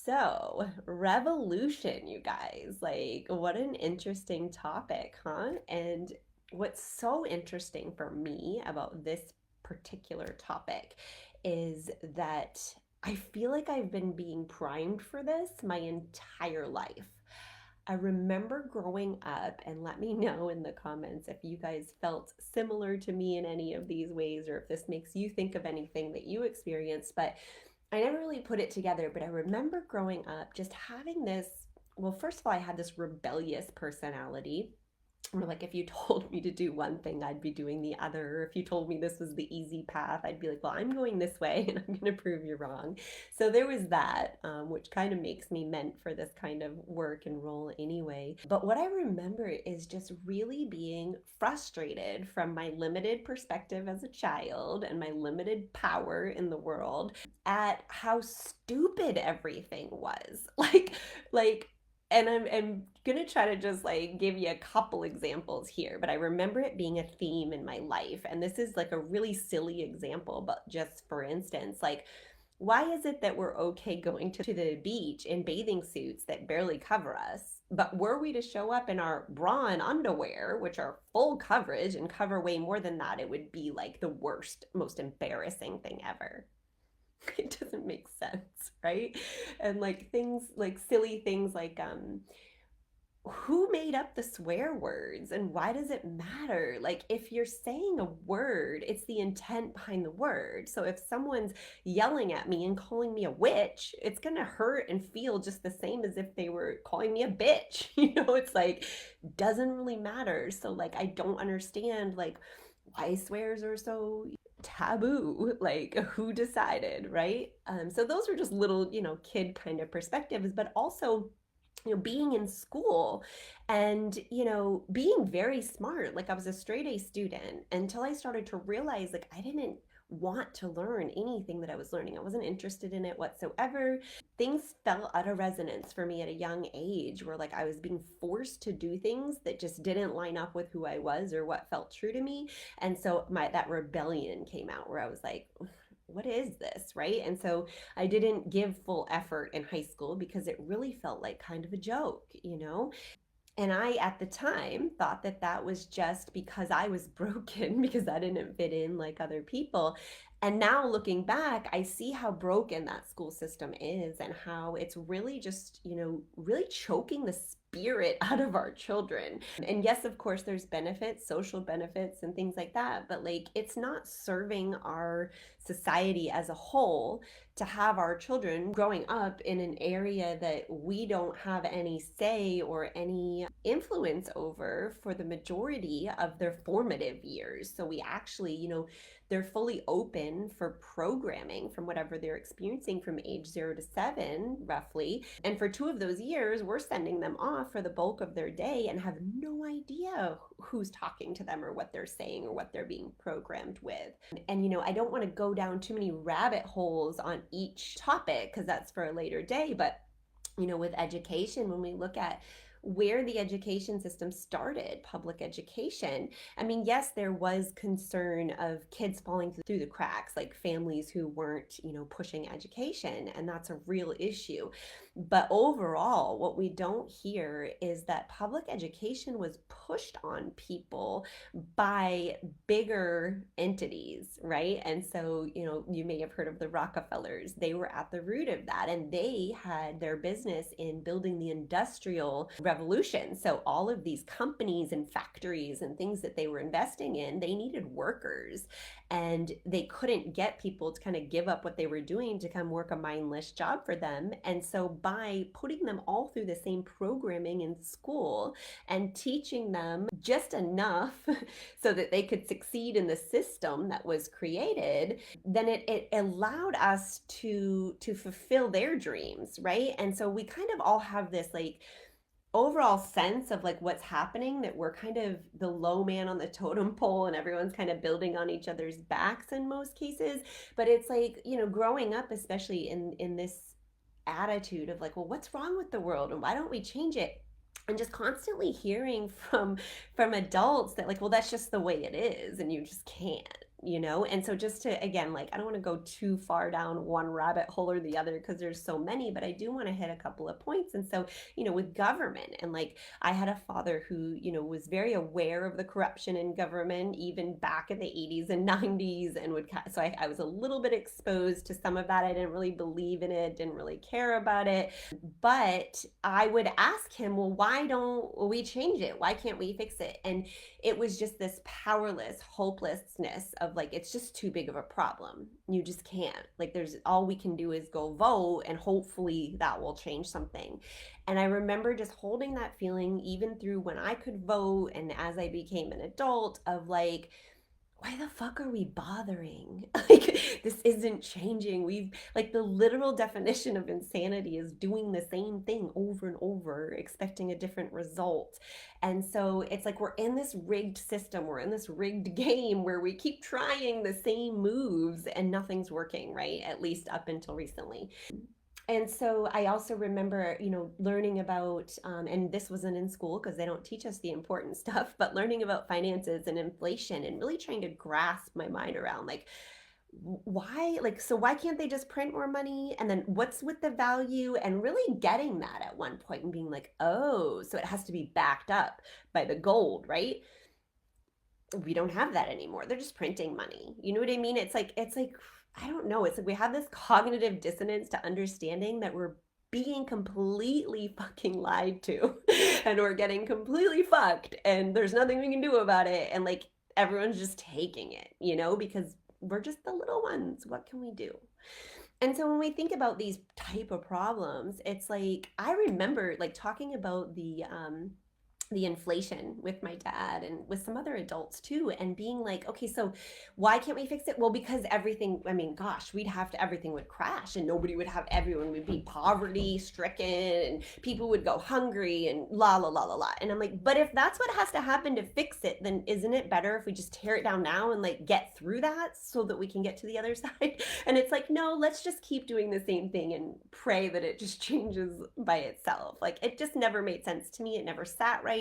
So, revolution, you guys. Like, what an interesting topic, huh? And what's so interesting for me about this particular topic is that I feel like I've been being primed for this my entire life. I remember growing up, and let me know in the comments if you guys felt similar to me in any of these ways or if this makes you think of anything that you experienced. But I never really put it together, but I remember growing up just having this. Well, first of all, I had this rebellious personality. Or like if you told me to do one thing, I'd be doing the other. If you told me this was the easy path, I'd be like, well, I'm going this way and I'm going to prove you wrong. So there was that, which kind of makes me meant for this kind of work and role anyway. But what I remember is just really being frustrated from my limited perspective as a child and my limited power in the world at how stupid everything was. Like and I'm gonna try to just like give you a couple examples here, but I remember it being a theme in my life. And this is like a really silly example, but just for instance, like, why is it that we're okay going to the beach in bathing suits that barely cover us? But were we to show up in our bra and underwear, which are full coverage and cover way more than that, it would be like the worst, most embarrassing thing ever. It doesn't make sense, right? And like things like silly things like who made up the swear words and why does it matter? Like if you're saying a word, it's the intent behind the word. So if someone's yelling at me and calling me a witch, it's going to hurt and feel just the same as if they were calling me a bitch. It's like doesn't really matter. So like I don't understand like why swears are so taboo, like who decided, right? So those were just little kid kind of perspectives, but also being in school and being very smart. Like I was a straight A student until I started to realize like I didn't want to learn anything that I was learning. I wasn't interested in it whatsoever. Things fell out of resonance for me at a young age where like I was being forced to do things that just didn't line up with who I was or what felt true to me. And so my that rebellion came out where I was like, what is this, right? And so I didn't give full effort in high school because it really felt like kind of a joke. And I, at the time, thought that that was just because I was broken, because I didn't fit in like other people. And now looking back, I see how broken that school system is and how it's really just, really choking the spirit out of our children. And yes, of course, there's benefits, social benefits, and things like that, but like it's not serving our society as a whole to have our children growing up in an area that we don't have any say or any influence over for the majority of their formative years. So we actually, they're fully open for programming from whatever they're experiencing from age 0 to 7, roughly. And for 2 of those years, we're sending them off for the bulk of their day and have no idea who's talking to them or what they're saying or what they're being programmed with. And, I don't want to go down too many rabbit holes on each topic because that's for a later day. But, with education, when we look at where the education system started, public education. I mean, yes, there was concern of kids falling through the cracks, like families who weren't, pushing education, and that's a real issue. But overall, what we don't hear is that public education was pushed on people by bigger entities, right? And so, you may have heard of the Rockefellers. They were at the root of that, and they had their business in building the industrial revolution. So all of these companies and factories and things that they were investing in, they needed workers, and they couldn't get people to kind of give up what they were doing to come work a mindless job for them. And so by putting them all through the same programming in school and teaching them just enough so that they could succeed in the system that was created, then it allowed us to fulfill their dreams, right? And so we kind of all have this like overall sense of like what's happening, that we're kind of the low man on the totem pole and everyone's kind of building on each other's backs in most cases. But it's like, growing up, especially in this attitude of like, well, what's wrong with the world and why don't we change it? And just constantly hearing from adults that like, well, that's just the way it is and you just can't. And so just to, again, like, I don't want to go too far down one rabbit hole or the other because there's so many, but I do want to hit a couple of points. And so, with government, and like, I had a father who, was very aware of the corruption in government, even back in the 80s and 90s, and so I was a little bit exposed to some of that. I didn't really believe in it, didn't really care about it. But I would ask him, well, why don't we change it? Why can't we fix it? And it was just this powerless hopelessness of like, it's just too big of a problem. You just can't. Like, there's all we can do is go vote, and hopefully that will change something. And I remember just holding that feeling even through when I could vote and as I became an adult of like, why the fuck are we bothering? Like, this isn't changing. We've, like, the literal definition of insanity is doing the same thing over and over, expecting a different result. And so it's like we're in this rigged system, we're in this rigged game where we keep trying the same moves and nothing's working, right? At least up until recently. And so I also remember, learning about, and this wasn't in school because they don't teach us the important stuff, but learning about finances and inflation and really trying to grasp my mind around like, why, like, so why can't they just print more money? And then what's with the value? And really getting that at one point and being like, oh, so it has to be backed up by the gold, right? We don't have that anymore. They're just printing money. You know what I mean? It's like I don't know. It's like we have this cognitive dissonance to understanding that we're being completely fucking lied to and we're getting completely fucked and there's nothing we can do about it, and like everyone's just taking it, because we're just the little ones. What can we do? And so when we think about these type of problems, it's like I remember like talking about the inflation with my dad and with some other adults too, and being like, okay, so why can't we fix it? Well, because everything, I mean, gosh, everything would crash and everyone would be poverty stricken and people would go hungry and la la la la la. And I'm like, but if that's what has to happen to fix it, then isn't it better if we just tear it down now and like get through that so that we can get to the other side? And it's like, no, let's just keep doing the same thing and pray that it just changes by itself. Like, it just never made sense to me. It never sat right.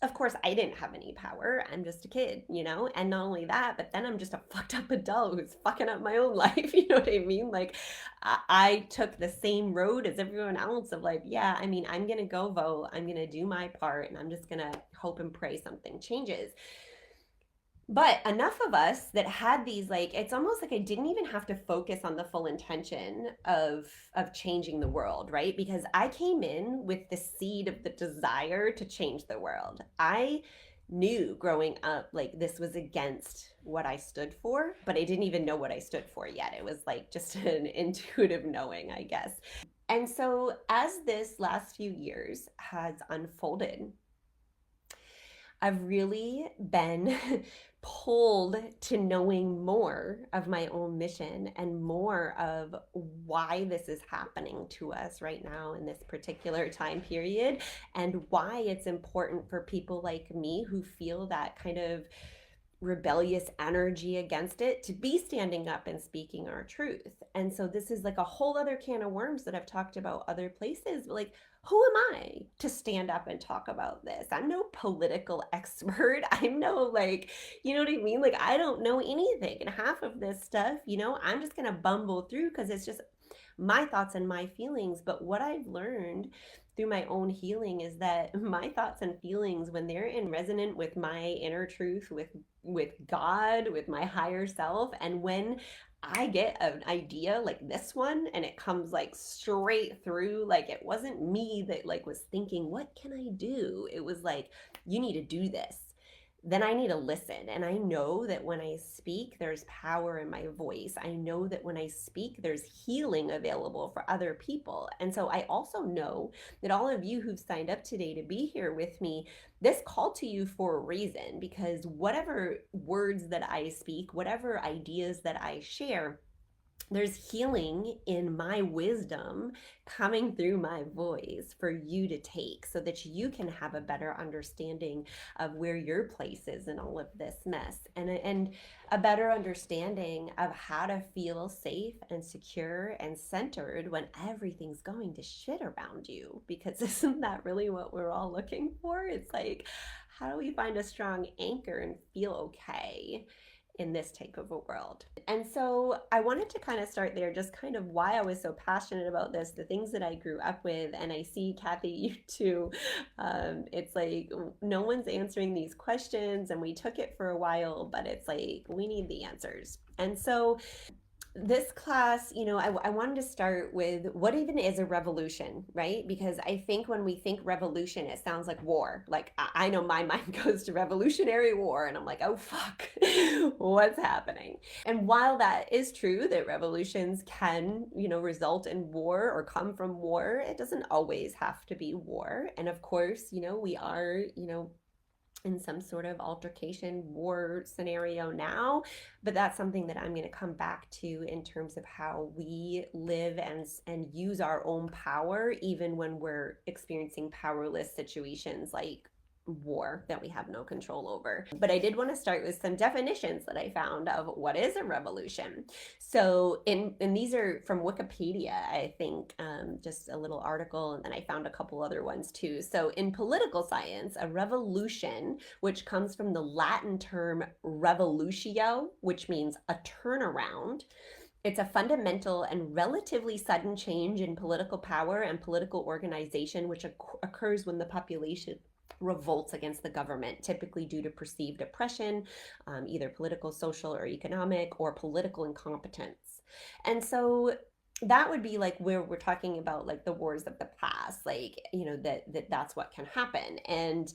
Of course, I didn't have any power. I'm just a kid, And not only that, but then I'm just a fucked up adult who's fucking up my own life. You know what I mean? Like, I took the same road as everyone else of like, yeah, I mean, I'm going to go vote. I'm going to do my part and I'm just going to hope and pray something changes. But enough of us that had these, like, it's almost like I didn't even have to focus on the full intention of changing the world, right? Because I came in with the seed of the desire to change the world. I knew growing up like this was against what I stood for, but I didn't even know what I stood for yet. It was like just an intuitive knowing, I guess. And so as this last few years has unfolded, I've really been pulled to knowing more of my own mission and more of why this is happening to us right now in this particular time period, and why it's important for people like me who feel that kind of rebellious energy against it to be standing up and speaking our truth. And so this is like a whole other can of worms that I've talked about other places, but like, who am I to stand up and talk about this? I'm no political expert. I'm no, like, you know what I mean? Like, I don't know anything. And half of this stuff, I'm just going to bumble through because it's just my thoughts and my feelings. But what I've learned through my own healing is that my thoughts and feelings, when they're in resonant with my inner truth, with God, with my higher self, and when I get an idea like this one and it comes like straight through, like it wasn't me that like was thinking, what can I do? It was like, you need to do this. Then I need to listen. And I know that when I speak, there's power in my voice. I know that when I speak, there's healing available for other people. And so I also know that all of you who've signed up today to be here with me, this called to you for a reason, because whatever words that I speak, whatever ideas that I share, there's healing in my wisdom coming through my voice for you to take so that you can have a better understanding of where your place is in all of this mess, and a better understanding of how to feel safe and secure and centered when everything's going to shit around you, because isn't that really what we're all looking for? It's like, how do we find a strong anchor and feel okay? in this type of a world. And so I wanted to kind of start there, just kind of why I was so passionate about this, the things that I grew up with. And I see, Kathy, you too. It's like no one's answering these questions, and we took it for a while, but it's like we need the answers. And so this class, I wanted to start with what even is a revolution, right? Because I think when we think revolution, it sounds like war. Like, I know my mind goes to Revolutionary War, and I'm like, oh, fuck, what's happening? And while that is true that revolutions can, result in war or come from war, it doesn't always have to be war. And of course, we are, in some sort of altercation war scenario now, but that's something that I'm going to come back to in terms of how we live and use our own power even when we're experiencing powerless situations like war that we have no control over. But I did want to start with some definitions that I found of what is a revolution. So and these are from Wikipedia, I think, just a little article, and then I found a couple other ones too. So in political science, a revolution, which comes from the Latin term revolutio, which means a turnaround, it's a fundamental and relatively sudden change in political power and political organization, which occurs when the population revolts against the government, typically due to perceived oppression, either political, social, or economic, or political incompetence. And so that would be like where we're talking about like the wars of the past, like, that's what can happen. And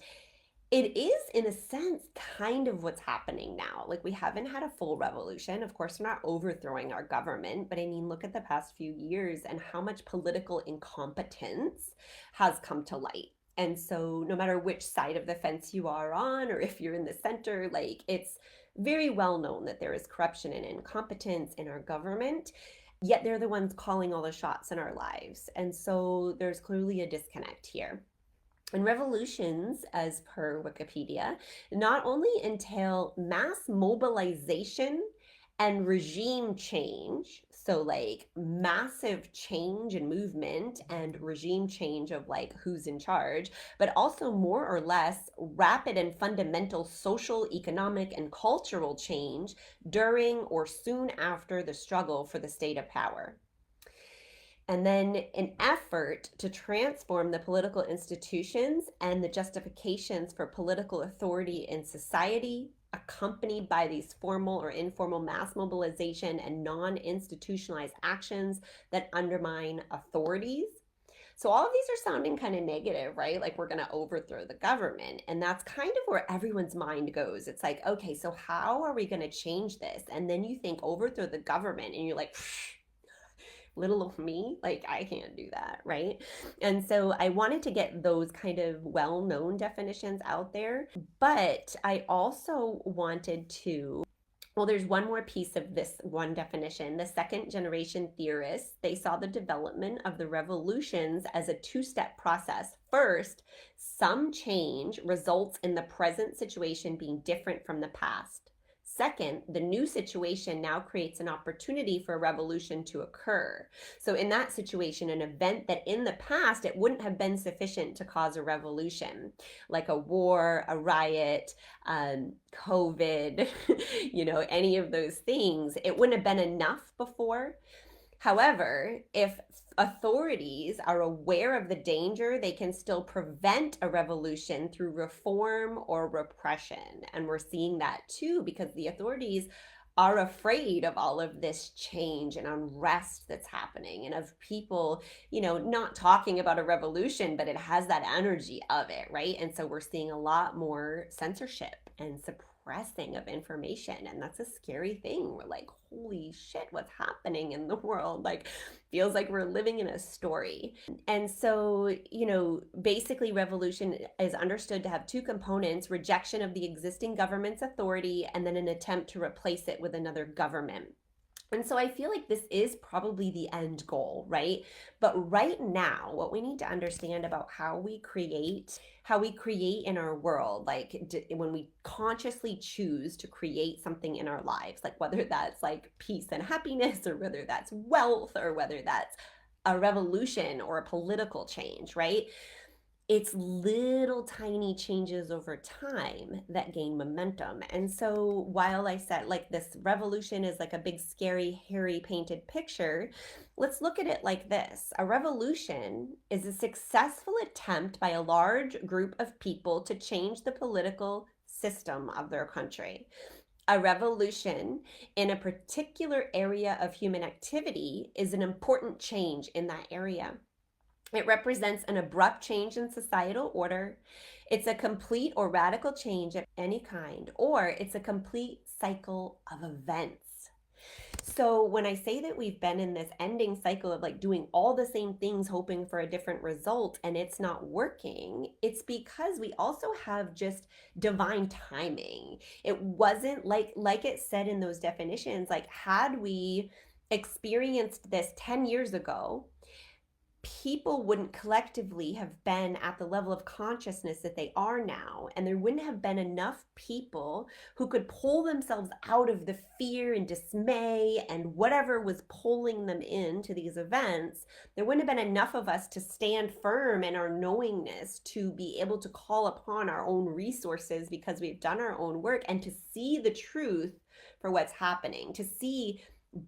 it is, in a sense, kind of what's happening now. Like, we haven't had a full revolution. Of course, we're not overthrowing our government, but I mean, look at the past few years and how much political incompetence has come to light. And so, no matter which side of the fence you are on, or if you're in the center, like, it's very well known that there is corruption and incompetence in our government, yet they're the ones calling all the shots in our lives. And so, there's clearly a disconnect here. And revolutions, as per Wikipedia, not only entail mass mobilization and regime change, so like massive change and movement and regime change of like who's in charge, but also more or less rapid and fundamental social, economic, and cultural change during or soon after the struggle for the state of power. And then an effort to transform the political institutions and the justifications for political authority in society, accompanied by these formal or informal mass mobilization and non-institutionalized actions that undermine authorities. So all of these are sounding kind of negative, right? Like, we're going to overthrow the government. And that's kind of where everyone's mind goes. It's like, okay, so how are we going to change this? And then you think overthrow the government, and you're like, little of me, like, I can't do that, right? And so I wanted to get those kind of well-known definitions out there, but I also wanted to, well, there's one more piece of this one definition. The second generation theorists, they saw the development of the revolutions as a two-step process. First, some change results in the present situation being different from the past. Second, the new situation now creates an opportunity for a revolution to occur. So in that situation, an event that in the past it wouldn't have been sufficient to cause a revolution, like a war, a riot, COVID, any of those things, it wouldn't have been enough before. However, if authorities are aware of the danger, they can still prevent a revolution through reform or repression. And we're seeing that too, because the authorities are afraid of all of this change and unrest that's happening, and of people, not talking about a revolution, but it has that energy of it, right? And so we're seeing a lot more censorship and suppressing of information, and that's a scary thing. We're like, holy shit, what's happening in the world? Like, feels like we're living in a story. And so, basically revolution is understood to have two components: rejection of the existing government's authority, and then an attempt to replace it with another government. And so I feel like this is probably the end goal, right? But right now, what we need to understand about how we create in our world, like when we consciously choose to create something in our lives, like whether that's like peace and happiness, or whether that's wealth, or whether that's a revolution or a political change, right? it's little tiny changes over time that gain momentum. And so while I said like this revolution is like a big, scary, hairy painted picture, let's look at it like this. A revolution is a successful attempt by a large group of people to change the political system of their country. A revolution in a particular area of human activity is an important change in that area. It represents an abrupt change in societal order. It's a complete or radical change of any kind, or it's a complete cycle of events. So when I say that we've been in this ending cycle of like doing all the same things, hoping for a different result, and it's not working, it's because we also have just divine timing. It wasn't like it said in those definitions, like had we experienced this 10 years ago, people wouldn't collectively have been at the level of consciousness that they are now. And there wouldn't have been enough people who could pull themselves out of the fear and dismay and whatever was pulling them into these events. There wouldn't have been enough of us to stand firm in our knowingness, to be able to call upon our own resources because we've done our own work, and to see the truth for what's happening, to see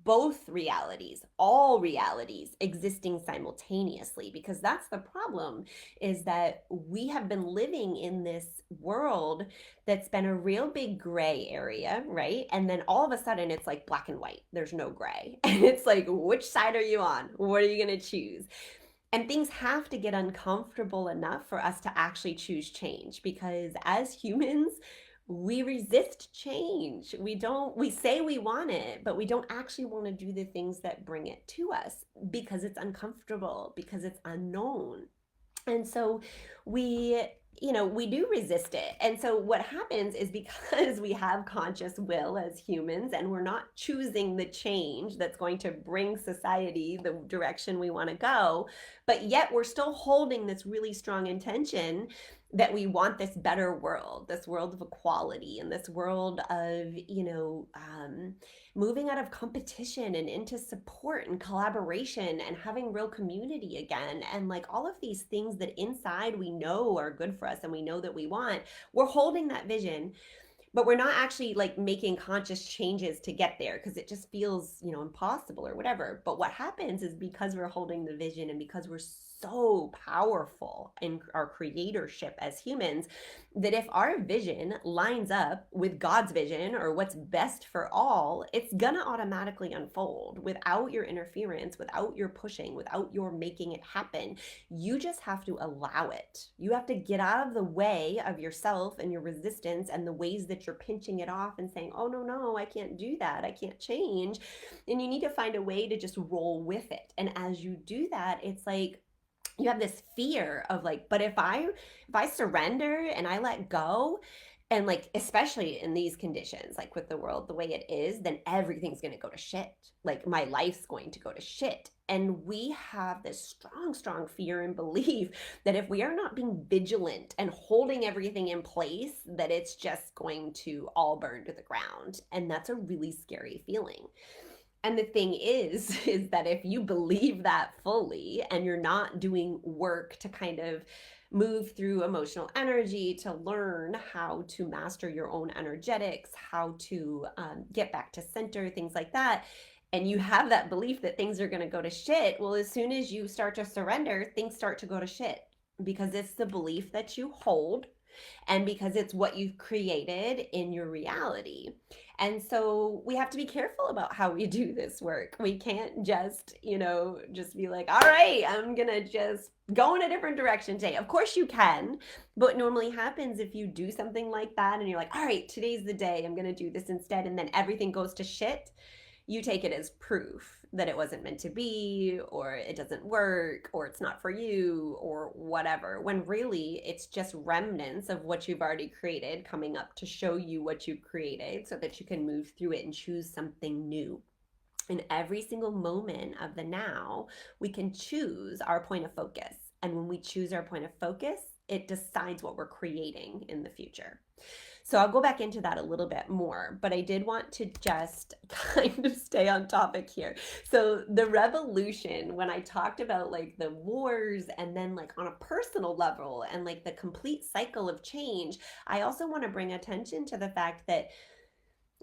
both realities, all realities existing simultaneously, because that's the problem, is that we have been living in this world that's been a real big gray area, right? And then all of a sudden it's like black and white. There's no gray. And it's like, which side are you on? What are you going to choose? And things have to get uncomfortable enough for us to actually choose change, because as humans, we resist change. We say we want it, but we don't actually want to do the things that bring it to us because it's uncomfortable, because it's unknown. And so we, we do resist it. And so what happens is, because we have conscious will as humans and we're not choosing the change that's going to bring society the direction we want to go, but yet we're still holding this really strong intention that we want this better world, this world of equality, and this world of, moving out of competition and into support and collaboration and having real community again. And like all of these things that inside we know are good for us and we know that we want, we're holding that vision, but we're not actually like making conscious changes to get there because it just feels, impossible or whatever. But what happens is, because we're holding the vision and because we're so powerful in our creatorship as humans, that if our vision lines up with God's vision or what's best for all, it's gonna automatically unfold without your interference, without your pushing, without your making it happen. You just have to allow it. You have to get out of the way of yourself and your resistance and the ways that you're pinching it off and saying, oh, no, I can't do that. I can't change. And you need to find a way to just roll with it. And as you do that, it's like, you have this fear of like, but if I surrender and I let go, and like especially in these conditions, like with the world the way it is, then everything's going to go to shit. Like my life's going to go to shit. And we have this strong fear and belief that if we are not being vigilant and holding everything in place, that it's just going to all burn to the ground. And that's a really scary feeling. And the thing is that if you believe that fully and you're not doing work to kind of move through emotional energy, to learn how to master your own energetics, how to get back to center, things like that, and you have that belief that things are going to go to shit, well, as soon as you start to surrender, things start to go to shit, because it's the belief that you hold and because it's what you've created in your reality. And so we have to be careful about how we do this work. We can't just, just be like, all right, I'm going to just go in a different direction today. Of course you can. But what normally happens if you do something like that and you're like, all right, today's the day, I'm going to do this instead, and then everything goes to shit, you take it as proof that it wasn't meant to be, or it doesn't work, or it's not for you, or whatever, when really it's just remnants of what you've already created coming up to show you what you created so that you can move through it and choose something new. In every single moment of the now, we can choose our point of focus. And when we choose our point of focus, it decides what we're creating in the future. So I'll go back into that a little bit more, but I did want to just kind of stay on topic here. So the revolution, when I talked about like the wars and then like on a personal level and like the complete cycle of change, I also want to bring attention to the fact that,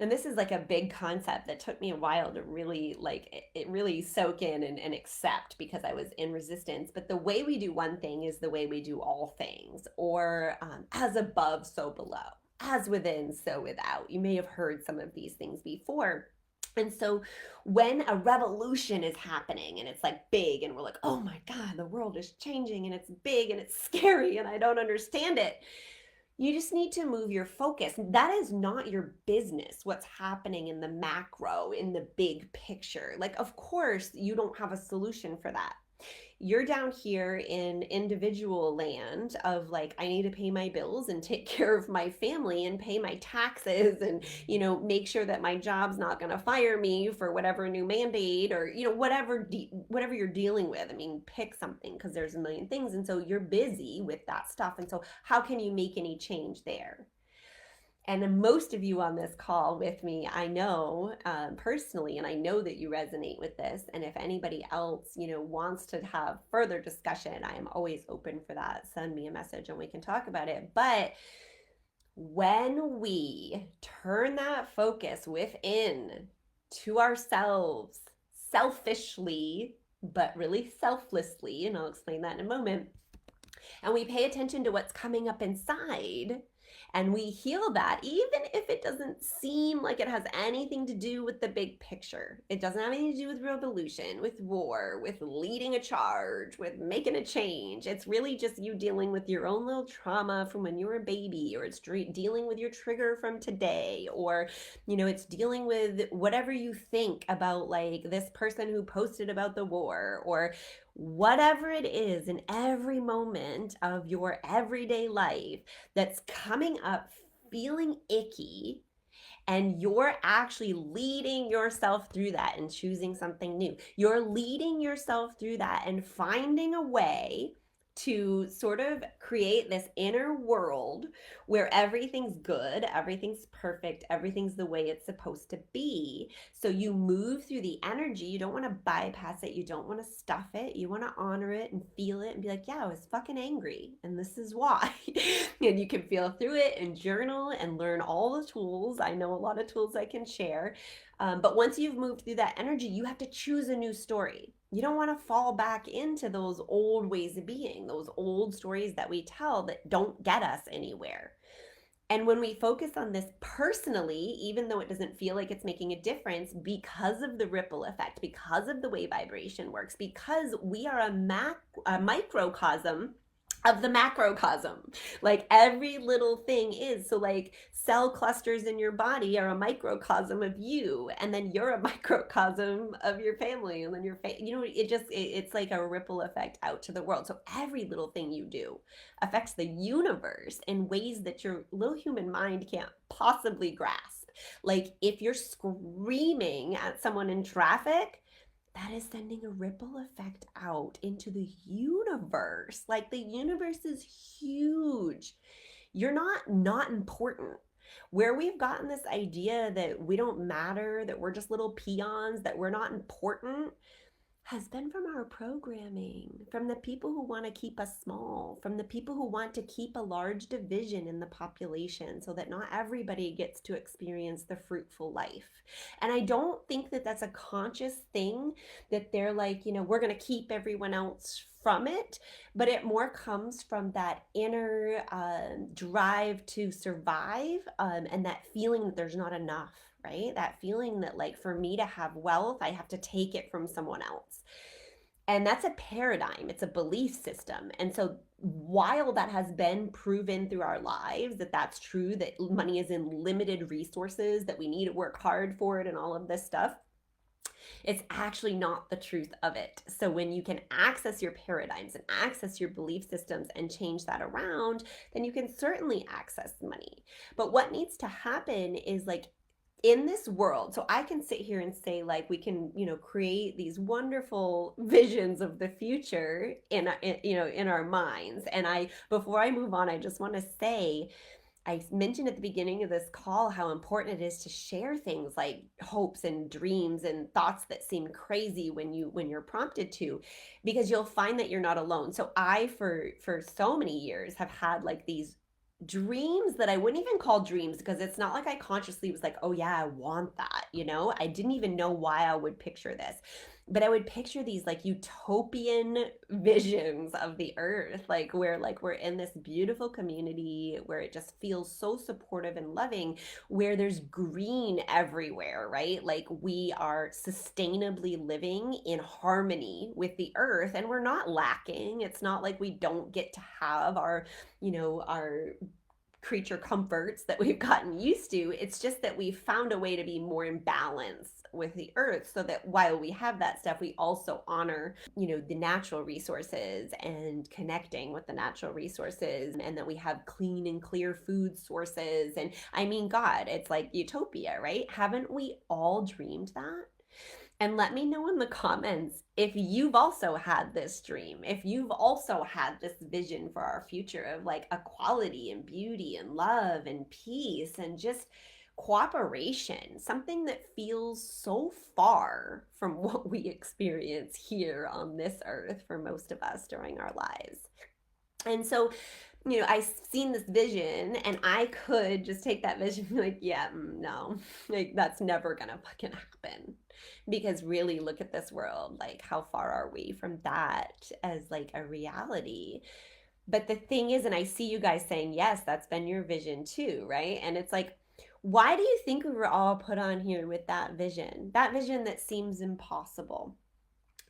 and this is like a big concept that took me a while to really like it really soak in and accept because I was in resistance. But the way we do one thing is the way we do all things, or as above, so below, as within, so without. You may have heard some of these things before. And so when a revolution is happening and it's like big and we're like, oh my God, the world is changing and it's big and it's scary and I don't understand it, you just need to move your focus. That is not your business, what's happening in the macro, in the big picture. Like, of course, you don't have a solution for that. You're down here in individual land of like, I need to pay my bills and take care of my family and pay my taxes and, make sure that my job's not going to fire me for whatever new mandate or, whatever you're dealing with. I mean, pick something because there's a million things. And so you're busy with that stuff. And so how can you make any change there? And most of you on this call with me, I know personally, and I know that you resonate with this. And if anybody else, wants to have further discussion, I am always open for that. Send me a message and we can talk about it. But when we turn that focus within to ourselves, selfishly, but really selflessly, and I'll explain that in a moment, and we pay attention to what's coming up inside, and we heal that, even if it doesn't seem like it has anything to do with the big picture. It doesn't have anything to do with revolution, with war, with leading a charge, with making a change. It's really just you dealing with your own little trauma from when you were a baby, or it's dealing with your trigger from today, or it's dealing with whatever you think about like this person who posted about the war, or whatever it is in every moment of your everyday life that's coming up feeling icky, and you're actually leading yourself through that and choosing something new. You're leading yourself through that and finding a way to sort of create this inner world where everything's good, everything's perfect, everything's the way it's supposed to be. So you move through the energy. You don't want to bypass it. You don't want to stuff it. You want to honor it and feel it and be like, yeah, I was fucking angry and this is why. And you can feel through it and journal and learn all the tools. I know a lot of tools I can share. But once you've moved through that energy, you have to choose a new story. You don't want to fall back into those old ways of being, those old stories that we tell that don't get us anywhere. And when we focus on this personally, even though it doesn't feel like it's making a difference, because of the ripple effect, because of the way vibration works, because we are a microcosm of the macrocosm. Like every little thing is. So like cell clusters in your body are a microcosm of you, and then you're a microcosm of your family, and then it's like a ripple effect out to the world. So every little thing you do affects the universe in ways that your little human mind can't possibly grasp. Like if you're screaming at someone in traffic, that is sending a ripple effect out into the universe. Like the universe is huge. You're not important. Where we've gotten this idea that we don't matter, that we're just little peons, that we're not important, has been from our programming, from the people who want to keep us small, from the people who want to keep a large division in the population so that not everybody gets to experience the fruitful life. And I don't think that that's a conscious thing, that they're like, we're going to keep everyone else from it, but it more comes from that inner drive to survive, and that feeling that there's not enough, right? That feeling that like for me to have wealth, I have to take it from someone else. And that's a paradigm, it's a belief system. And so while that has been proven through our lives that that's true, that money is in limited resources, that we need to work hard for it and all of this stuff, it's actually not the truth of it. So when you can access your paradigms and access your belief systems and change that around, then you can certainly access money. But what needs to happen is like, in this world, so I can sit here and say like we can create these wonderful visions of the future in our minds. And before I move on, I just want to say I mentioned at the beginning of this call how important it is to share things like hopes and dreams and thoughts that seem crazy when you're prompted to, because you'll find that you're not alone. So I for so many years have had like these dreams that I wouldn't even call dreams, because it's not like I consciously was like, "Oh yeah, I want that." You know, I didn't even know why I would picture this. But I would picture these like utopian visions of the earth, like we're in this beautiful community where it just feels so supportive and loving, where there's green everywhere, right? Like we are sustainably living in harmony with the earth and we're not lacking. It's not like we don't get to have our, our creature comforts that we've gotten used to. It's just that we've found a way to be more in balance with the earth, so that while we have that stuff, we also honor, the natural resources and connecting with the natural resources, and that we have clean and clear food sources. And I mean, God, it's like utopia, right? Haven't we all dreamed that? And let me know in the comments if you've also had this dream, if you've also had this vision for our future of like equality and beauty and love and peace and just cooperation, something that feels so far from what we experience here on this earth for most of us during our lives. And so, I've seen this vision and I could just take that vision and be like, yeah, no, like that's never gonna fucking happen. Because really look at this world, like how far are we from that as like a reality? But the thing is, and I see you guys saying, yes, that's been your vision too, right? And it's like, why do you think we were all put on here with that vision? That vision that seems impossible.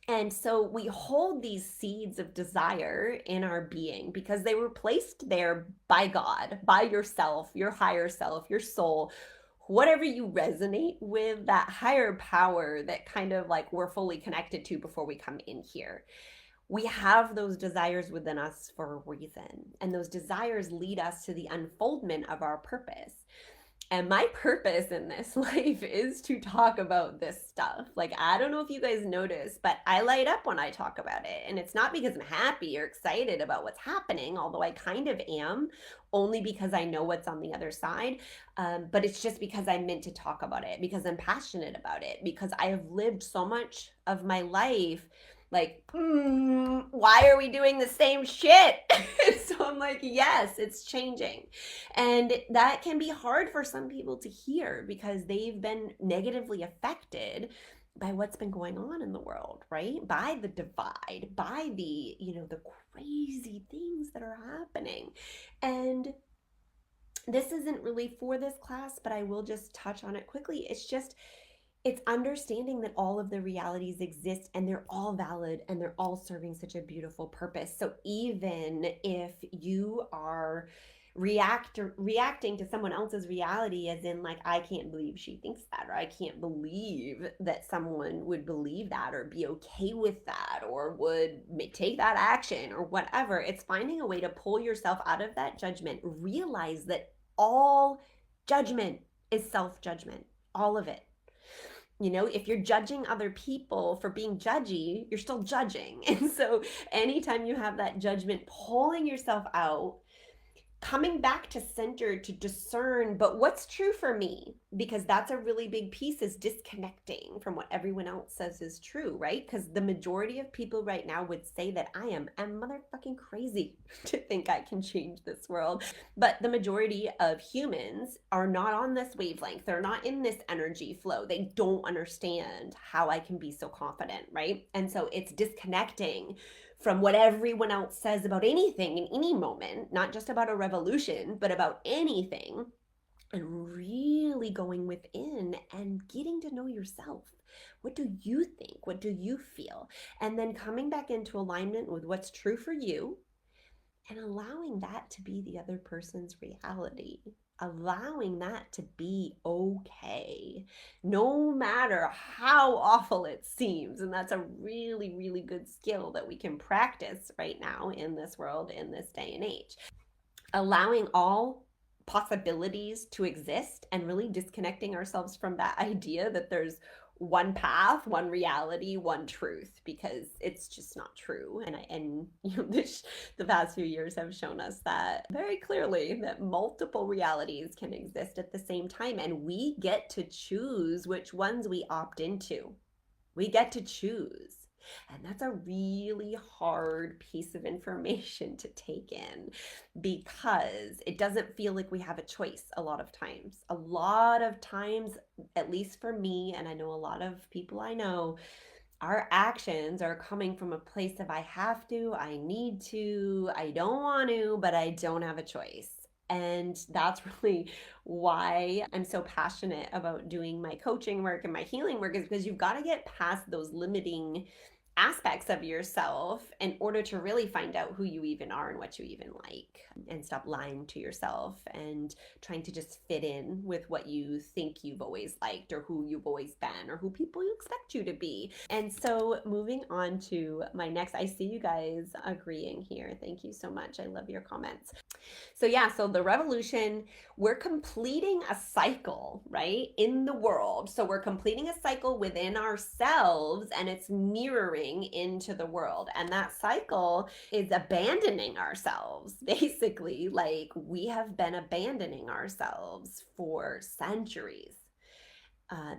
And so we hold these seeds of desire in our being because they were placed there by God, by yourself, your higher self, your soul, whatever you resonate with, that higher power that kind of like we're fully connected to before we come in here. We have those desires within us for a reason, and those desires lead us to the unfoldment of our purpose. And my purpose in this life is to talk about this stuff. Like, I don't know if you guys notice, but I light up when I talk about it. And it's not because I'm happy or excited about what's happening, although I kind of am, only because I know what's on the other side. But it's just because I'm meant to talk about it, because I'm passionate about it, because I have lived so much of my life like, why are we doing the same shit? So I'm like, yes, it's changing. And that can be hard for some people to hear because they've been negatively affected by what's been going on in the world, right? By the divide, by the crazy things that are happening. And this isn't really for this class, but I will just touch on it quickly. It's understanding that all of the realities exist and they're all valid and they're all serving such a beautiful purpose. So even if you are reacting to someone else's reality, as in like, I can't believe she thinks that, or I can't believe that someone would believe that or be okay with that or would take that action or whatever, it's finding a way to pull yourself out of that judgment. Realize that all judgment is self-judgment, all of it. If you're judging other people for being judgy, you're still judging. And so anytime you have that judgment, pulling yourself out, coming back to center to discern, but what's true for me? Because that's a really big piece, is disconnecting from what everyone else says is true, right? Because the majority of people right now would say that I am motherfucking crazy to think I can change this world. But the majority of humans are not on this wavelength. They're not in this energy flow. They don't understand how I can be so confident, right? And so it's disconnecting from what everyone else says about anything in any moment, not just about a revolution, but about anything, and really going within and getting to know yourself. What do you think? What do you feel? And then coming back into alignment with what's true for you and allowing that to be the other person's reality. Allowing that to be okay, no matter how awful it seems. And that's a really, really good skill that we can practice right now in this world, in this day and age. Allowing all possibilities to exist and really disconnecting ourselves from that idea that there's one path, one reality, one truth, because it's just not true. And you know, the past few years have shown us that very clearly, that multiple realities can exist at the same time, and we get to choose which ones we opt into. We get to choose. And that's a really hard piece of information to take in, because it doesn't feel like we have a choice a lot of times. A lot of times, at least for me, and I know a lot of people I know, our actions are coming from a place of I have to, I need to, I don't want to, but I don't have a choice. And that's really why I'm so passionate about doing my coaching work and my healing work, is because you've got to get past those limiting aspects of yourself in order to really find out who you even are and what you even like, and stop lying to yourself and trying to just fit in with what you think you've always liked, or who you've always been, or who people expect you to be. And so moving on to my next, I see you guys agreeing here. Thank you so much. I love your comments. So yeah, so the revolution, we're completing a cycle, right, in the world. So we're completing a cycle within ourselves, and it's mirroring into the world. And that cycle is abandoning ourselves, basically. Like, we have been abandoning ourselves for centuries,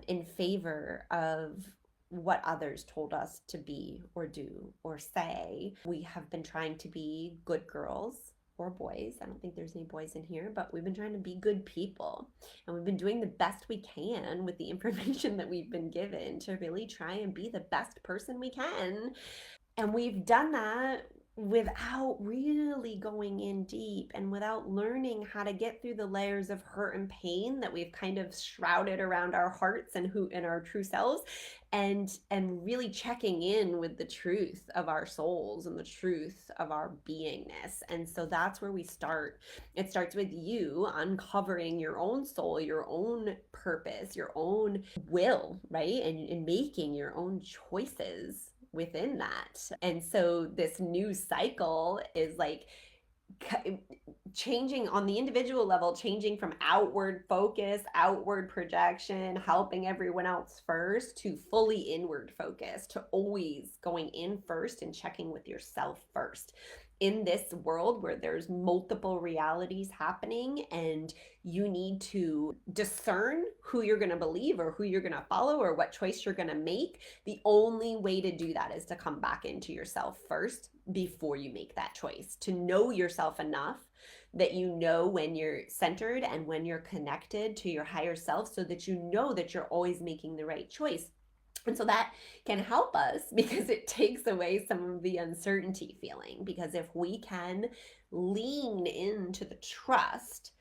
in favor of what others told us to be or do or say. We have been trying to be good girls or boys. I don't think there's any boys in here, but we've been trying to be good people. And we've been doing the best we can with the information that we've been given to really try and be the best person we can. And we've done that without really going in deep, and without learning how to get through the layers of hurt and pain that we've kind of shrouded around our hearts and who in our true selves, and really checking in with the truth of our souls and the truth of our beingness. And so that's where we start. It starts with you uncovering your own soul, your own purpose, your own will, right? And making your own choices within that. And so this new cycle is like changing on the individual level, changing from outward focus, outward projection, helping everyone else first, to fully inward focus, to always going in first and checking with yourself first. In this world where there's multiple realities happening, and you need to discern who you're going to believe or who you're going to follow or what choice you're going to make, the only way to do that is to come back into yourself first before you make that choice. To know yourself enough that you know when you're centered and when you're connected to your higher self, so that you know that you're always making the right choice. And so that can help us, because it takes away some of the uncertainty feeling. Because if we can lean into the trust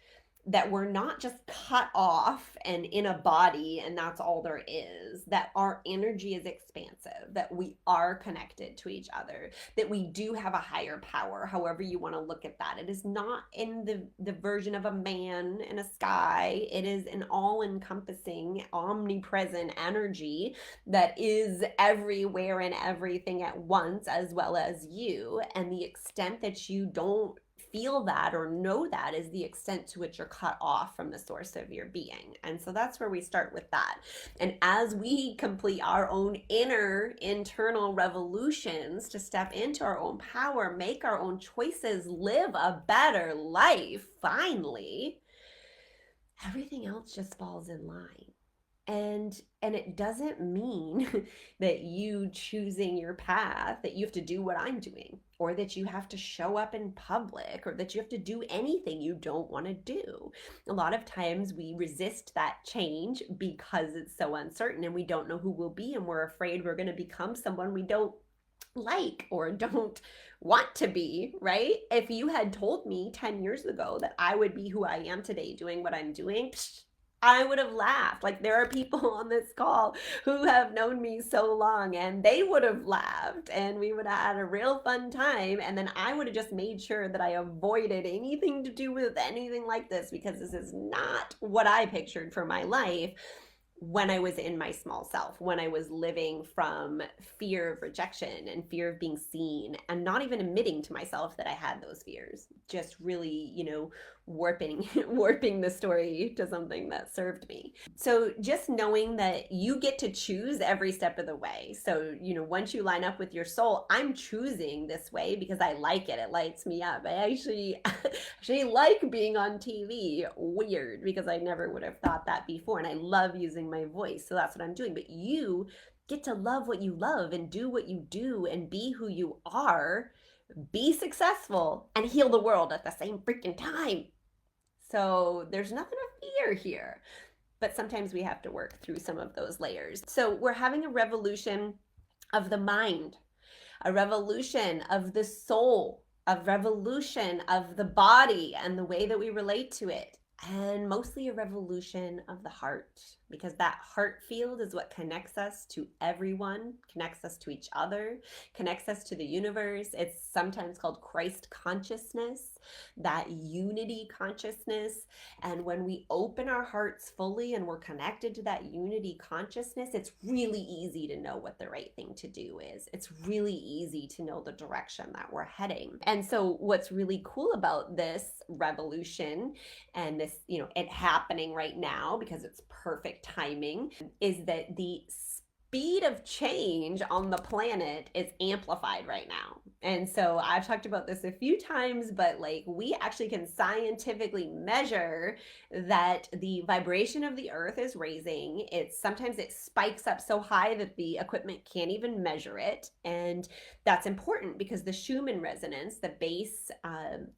that we're not just cut off and in a body and that's all there is, that our energy is expansive, that we are connected to each other, that we do have a higher power, however you want to look at that. It is not in the version of a man in a sky. It is an all-encompassing, omnipresent energy that is everywhere and everything at once, as well as you. And the extent that you don't feel that or know that is the extent to which you're cut off from the source of your being. And so that's where we start with that. And as we complete our own inner internal revolutions to step into our own power, make our own choices, live a better life, finally, everything else just falls in line. And it doesn't mean that you choosing your path, that you have to do what I'm doing, or that you have to show up in public, or that you have to do anything you don't want to do. A lot of times we resist that change because it's so uncertain and we don't know who we'll be, and we're afraid we're going to become someone we don't like or don't want to be, right? If you had told me 10 years ago that I would be who I am today doing what I'm doing, I would have laughed. Like, there are people on this call who have known me so long, and they would have laughed, and we would have had a real fun time. And then I would have just made sure that I avoided anything to do with anything like this, because this is not what I pictured for my life. when I was in my small self, when I was living from fear of rejection and fear of being seen, and not even admitting to myself that I had those fears, just really, warping warping the story to something that served me. So just knowing that you get to choose every step of the way. So, once you line up with your soul, I'm choosing this way because I like it. It lights me up. I actually actually like being on TV. Weird, because I never would have thought that before. And I love using my voice. So that's what I'm doing. But you get to love what you love and do what you do and be who you are, be successful, and heal the world at the same freaking time. So there's nothing to fear here. But sometimes we have to work through some of those layers. So we're having a revolution of the mind, a revolution of the soul, a revolution of the body and the way that we relate to it, and mostly a revolution of the heart, because that heart field is what connects us to everyone, connects us to each other, connects us to the universe. It's sometimes called Christ consciousness, that unity consciousness. And when we open our hearts fully and we're connected to that unity consciousness, it's really easy to know what the right thing to do is. It's really easy to know the direction that we're heading. And so what's really cool about this revolution and this, it happening right now because it's perfect timing, is that the speed of change on the planet is amplified right now. And so I've talked about this a few times, but like we actually can scientifically measure that the vibration of the earth is raising. Sometimes it spikes up so high that the equipment can't even measure it. And that's important because the Schumann resonance, the base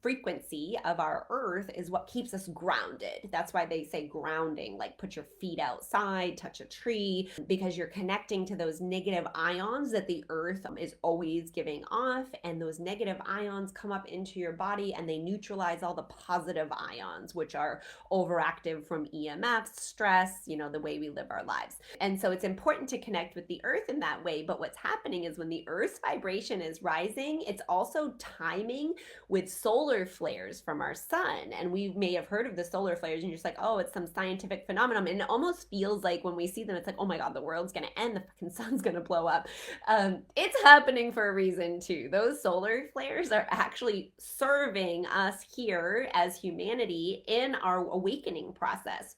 frequency of our earth, is what keeps us grounded. That's why they say grounding, like put your feet outside, touch a tree, because you're connecting to those negative ions that the earth is always giving off. And those negative ions come up into your body and they neutralize all the positive ions, which are overactive from EMFs, stress, the way we live our lives. And so it's important to connect with the earth in that way. But what's happening is when the earth's vibration is rising, it's also timing with solar flares from our sun. And we may have heard of the solar flares and you're just like, oh, it's some scientific phenomenon. And it almost feels like when we see them, it's like, oh my God, the world's going to end. The fucking sun's going to blow up. It's happening for a reason too. Those solar flares are actually serving us here as humanity in our awakening process.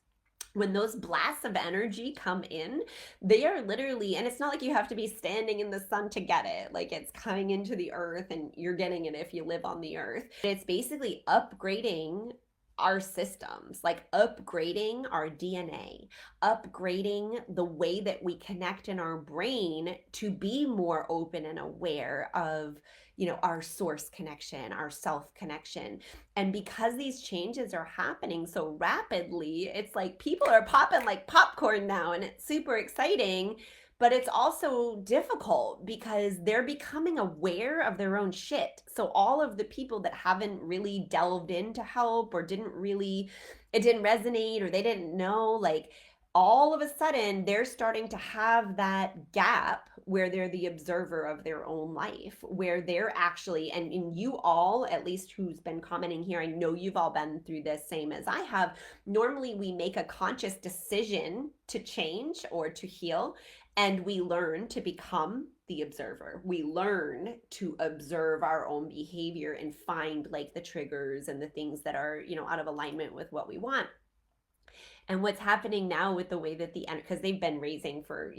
When those blasts of energy come in, they are literally, and it's not like you have to be standing in the sun to get it. Like it's coming into the earth and you're getting it if you live on the earth. It's basically upgrading our systems, like upgrading our DNA, upgrading the way that we connect in our brain to be more open and aware of, our source connection, our self connection. And because these changes are happening so rapidly, it's like people are popping like popcorn now, and it's super exciting. But it's also difficult because they're becoming aware of their own shit. So all of the people that haven't really delved into help or it didn't resonate or they didn't know, like all of a sudden they're starting to have that gap where they're the observer of their own life, where they're actually, and you all, at least who's been commenting here, I know you've all been through this same as I have. Normally we make a conscious decision to change or to heal, and we learn to become the observer. We learn to observe our own behavior and find like the triggers and the things that are, out of alignment with what we want. And what's happening now with the way that because they've been raising for,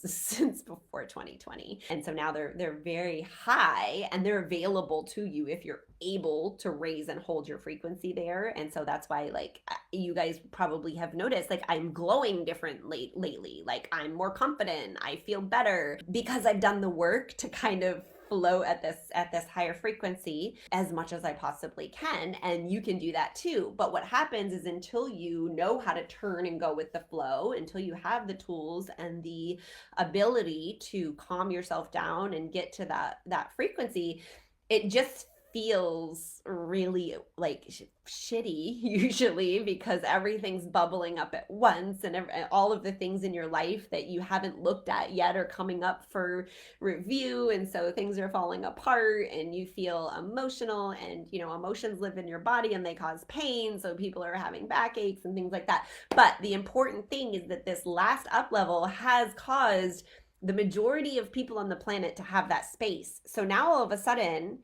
since before 2020. And so now they're very high and they're available to you if you're able to raise and hold your frequency there. And so that's why, like, you guys probably have noticed, like, I'm glowing different lately. Like, I'm more confident. I feel better because I've done the work to kind of flow at this higher frequency as much as I possibly can. And you can do that too. But what happens is until you know how to turn and go with the flow, until you have the tools and the ability to calm yourself down and get to that frequency, it just feels really like shitty usually because everything's bubbling up at once, and all of the things in your life that you haven't looked at yet are coming up for review, and so things are falling apart and you feel emotional, and emotions live in your body and they cause pain, so people are having backaches and things like that. But the important thing is that this last up level has caused the majority of people on the planet to have that space. So now all of a sudden,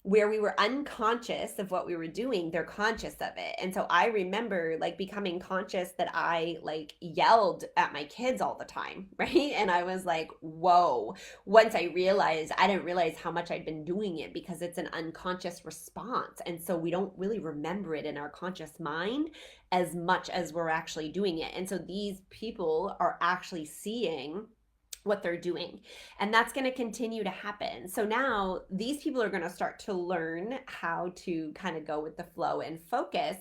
where we were unconscious of what we were doing, they're conscious of it. And so I remember like becoming conscious that I like yelled at my kids all the time, right? And I was like, whoa. Once I didn't realize how much I'd been doing it because it's an unconscious response. And so we don't really remember it in our conscious mind as much as we're actually doing it. And so these people are actually seeing what they're doing. And that's going to continue to happen. So now these people are going to start to learn how to kind of go with the flow and focus.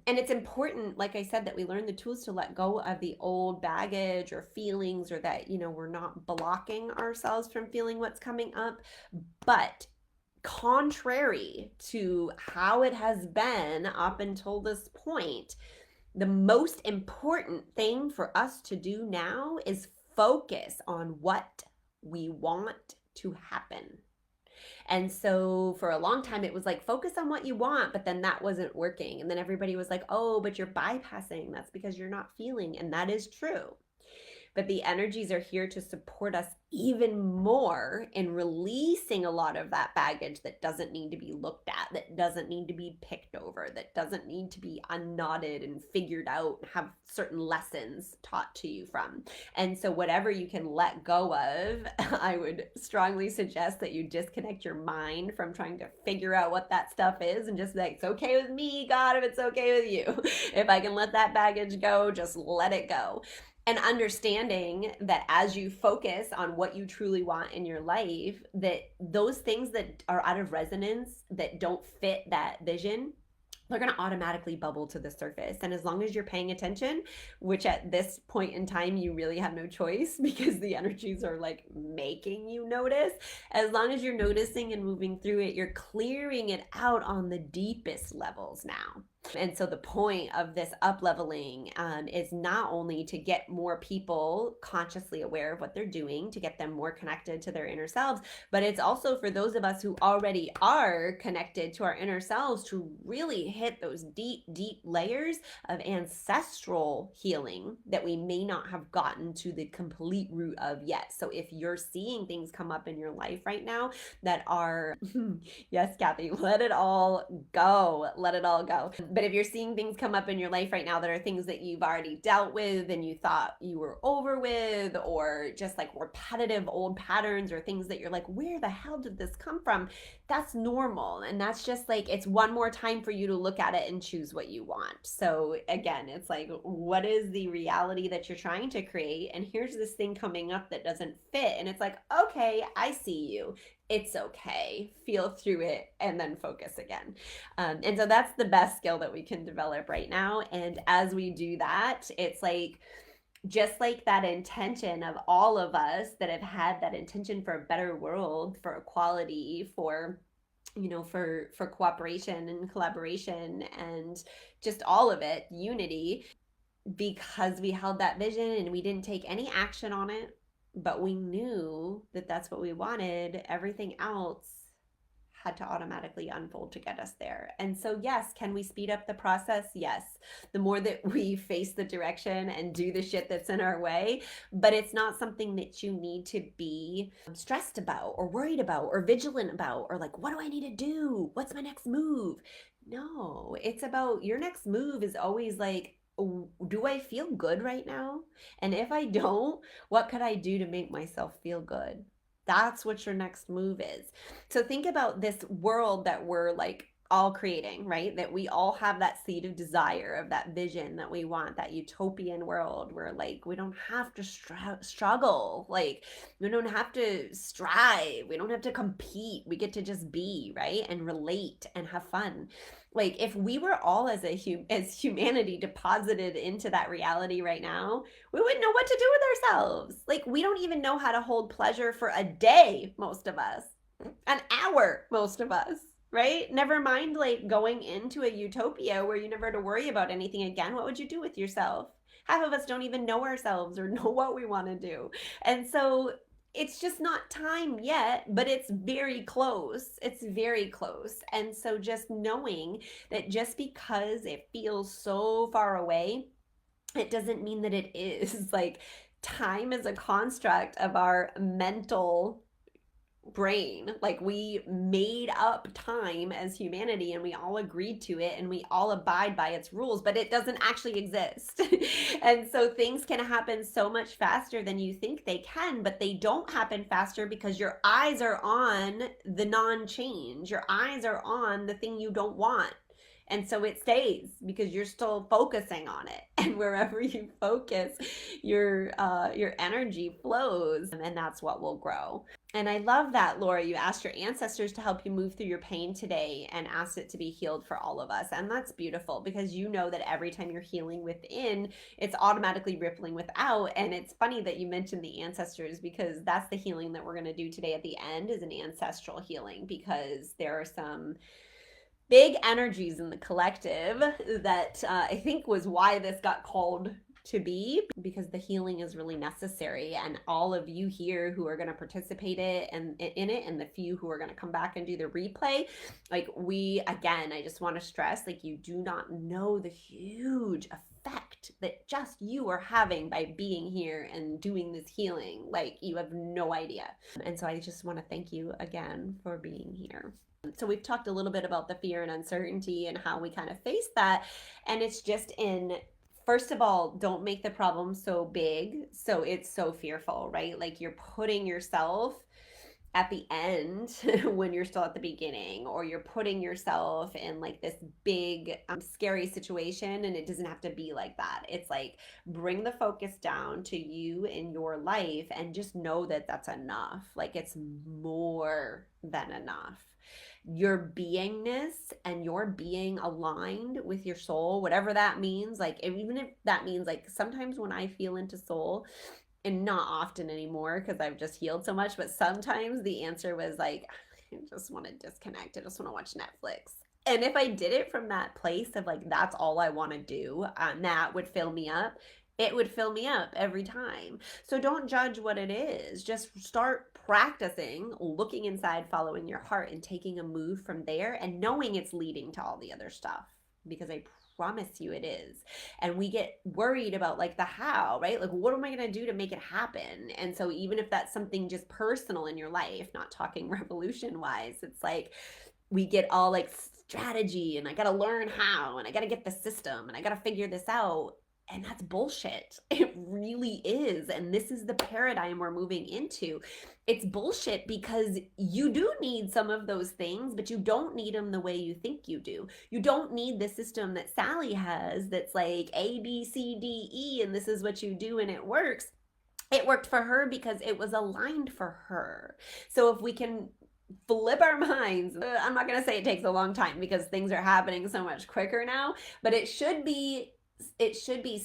And it's important, like I said, that we learn the tools to let go of the old baggage or feelings, or that, we're not blocking ourselves from feeling what's coming up. But contrary to how it has been up until this point, the most important thing for us to do now is focus on what we want to happen. And so for a long time, it was like, focus on what you want, but then that wasn't working. And then everybody was like, oh, but you're bypassing. That's because you're not feeling. And that is true. But the energies are here to support us even more in releasing a lot of that baggage that doesn't need to be looked at, that doesn't need to be picked over, that doesn't need to be unknotted and figured out, have certain lessons taught to you from. And so whatever you can let go of, I would strongly suggest that you disconnect your mind from trying to figure out what that stuff is, and just be like, it's okay with me, God, if it's okay with you. If I can let that baggage go, just let it go. And understanding that as you focus on what you truly want in your life, that those things that are out of resonance, that don't fit that vision, they're going to automatically bubble to the surface. And as long as you're paying attention, which at this point in time, you really have no choice because the energies are like making you notice, as long as you're noticing and moving through it, you're clearing it out on the deepest levels now. And so the point of this up leveling is not only to get more people consciously aware of what they're doing, to get them more connected to their inner selves, but it's also for those of us who already are connected to our inner selves to really hit those deep, deep layers of ancestral healing that we may not have gotten to the complete root of yet. So if you're seeing things come up in your life right now that are, yes, Kathy, let it all go. Let it all go. But if you're seeing things come up in your life right now that are things that you've already dealt with and you thought you were over with, or just like repetitive old patterns or things that you're like, where the hell did this come from? That's normal. And that's just like, it's one more time for you to look at it and choose what you want. So again, it's like, what is the reality that you're trying to create? And here's this thing coming up that doesn't fit. And it's like, okay, I see you. It's okay. Feel through it and then focus again. And so that's the best skill that we can develop right now. And as we do that, it's like, just like that intention of all of us that have had that intention for a better world, for equality, for for cooperation and collaboration and just all of it, unity, because we held that vision and we didn't take any action on it, but we knew that that's what we wanted. Everything else had to automatically unfold to get us there. And so, yes, can we speed up the process? Yes. The more that we face the direction and do the shit that's in our way, but it's not something that you need to be stressed about or worried about or vigilant about, or like, what do I need to do? What's my next move? No, it's about your next move is always like, do I feel good right now? And if I don't, what could I do to make myself feel good? That's what your next move is. So think about this world that we're like all creating, right? That we all have that seed of desire, of that vision that we want, that utopian world where like we don't have to struggle, like we don't have to strive, we don't have to compete, we get to just be, right? And relate and have fun. Like if we were all as humanity deposited into that reality right now, we wouldn't know what to do with ourselves. Like we don't even know how to hold pleasure for a day, most of us, an hour, most of us, right? Never mind like going into a utopia where you never had to worry about anything again. What would you do with yourself? Half of us don't even know ourselves or know what we want to do. And so it's just not time yet, but it's very close. It's very close. And so just knowing that just because it feels so far away, it doesn't mean that it is. Like, time is a construct of our mental brain. Like, we made up time as humanity and we all agreed to it and we all abide by its rules, but it doesn't actually exist. And so things can happen so much faster than you think they can, but they don't happen faster because your eyes are on the non-change. Your eyes are on the thing you don't want. And so it stays because you're still focusing on it. And wherever you focus, your energy flows, and that's what will grow. And I love that, Laura. You asked your ancestors to help you move through your pain today and asked it to be healed for all of us. And that's beautiful because you know that every time you're healing within, it's automatically rippling without. And it's funny that you mentioned the ancestors because that's the healing that we're going to do today at the end, is an ancestral healing, because there are some big energies in the collective that I think was why this got called to be, because the healing is really necessary. And all of you here who are going to participate in it, and the few who are going to come back and do the replay, like, we, again, I just want to stress, like, you do not know the huge effect that just you are having by being here and doing this healing. Like, you have no idea. And so I just want to thank you again for being here. So we've talked a little bit about the fear and uncertainty and how we kind of face that. And it's just first of all, don't make the problem so big so it's so fearful, right? Like, you're putting yourself at the end when you're still at the beginning, or you're putting yourself in like this big scary situation, and it doesn't have to be like that. It's like, bring the focus down to you in your life and just know that that's enough. Like, it's more than enough. Your beingness and your being aligned with your soul, whatever that means. Like, even if that means, like, sometimes when I feel into soul, and not often anymore because I've just healed so much, but sometimes the answer was like, I just want to disconnect. I just want to watch Netflix. And if I did it from that place of like, that's all I want to do, that would fill me up. It would fill me up every time. So don't judge what it is. Just start practicing looking inside, following your heart, and taking a move from there, and knowing it's leading to all the other stuff, because I promise you it is. And we get worried about like the how, right? Like, what am I going to do to make it happen? And so even if that's something just personal in your life, not talking revolution wise, it's like we get all like strategy, and I got to learn how, and I got to get the system, and I got to figure this out. And that's bullshit. It really is. And this is the paradigm we're moving into. It's bullshit because you do need some of those things, but you don't need them the way you think you do. You don't need the system that Sally has that's like A, B, C, D, E, and this is what you do and it works. It worked for her because it was aligned for her. So if we can flip our minds, I'm not going to say it takes a long time because things are happening so much quicker now, but it should be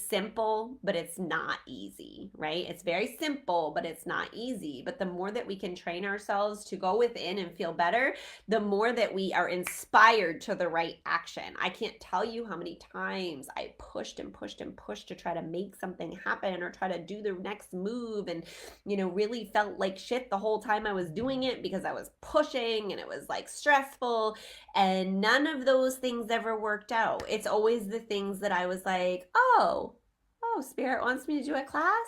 simple, but it's not easy, right? It's very simple, but it's not easy. But the more that we can train ourselves to go within and feel better, the more that we are inspired to the right action. I can't tell you how many times I pushed and pushed and pushed to try to make something happen or try to do the next move, and, really felt like shit the whole time I was doing it because I was pushing and it was like stressful, and none of those things ever worked out. It's always the things that I was like, oh, Spirit wants me to do a class?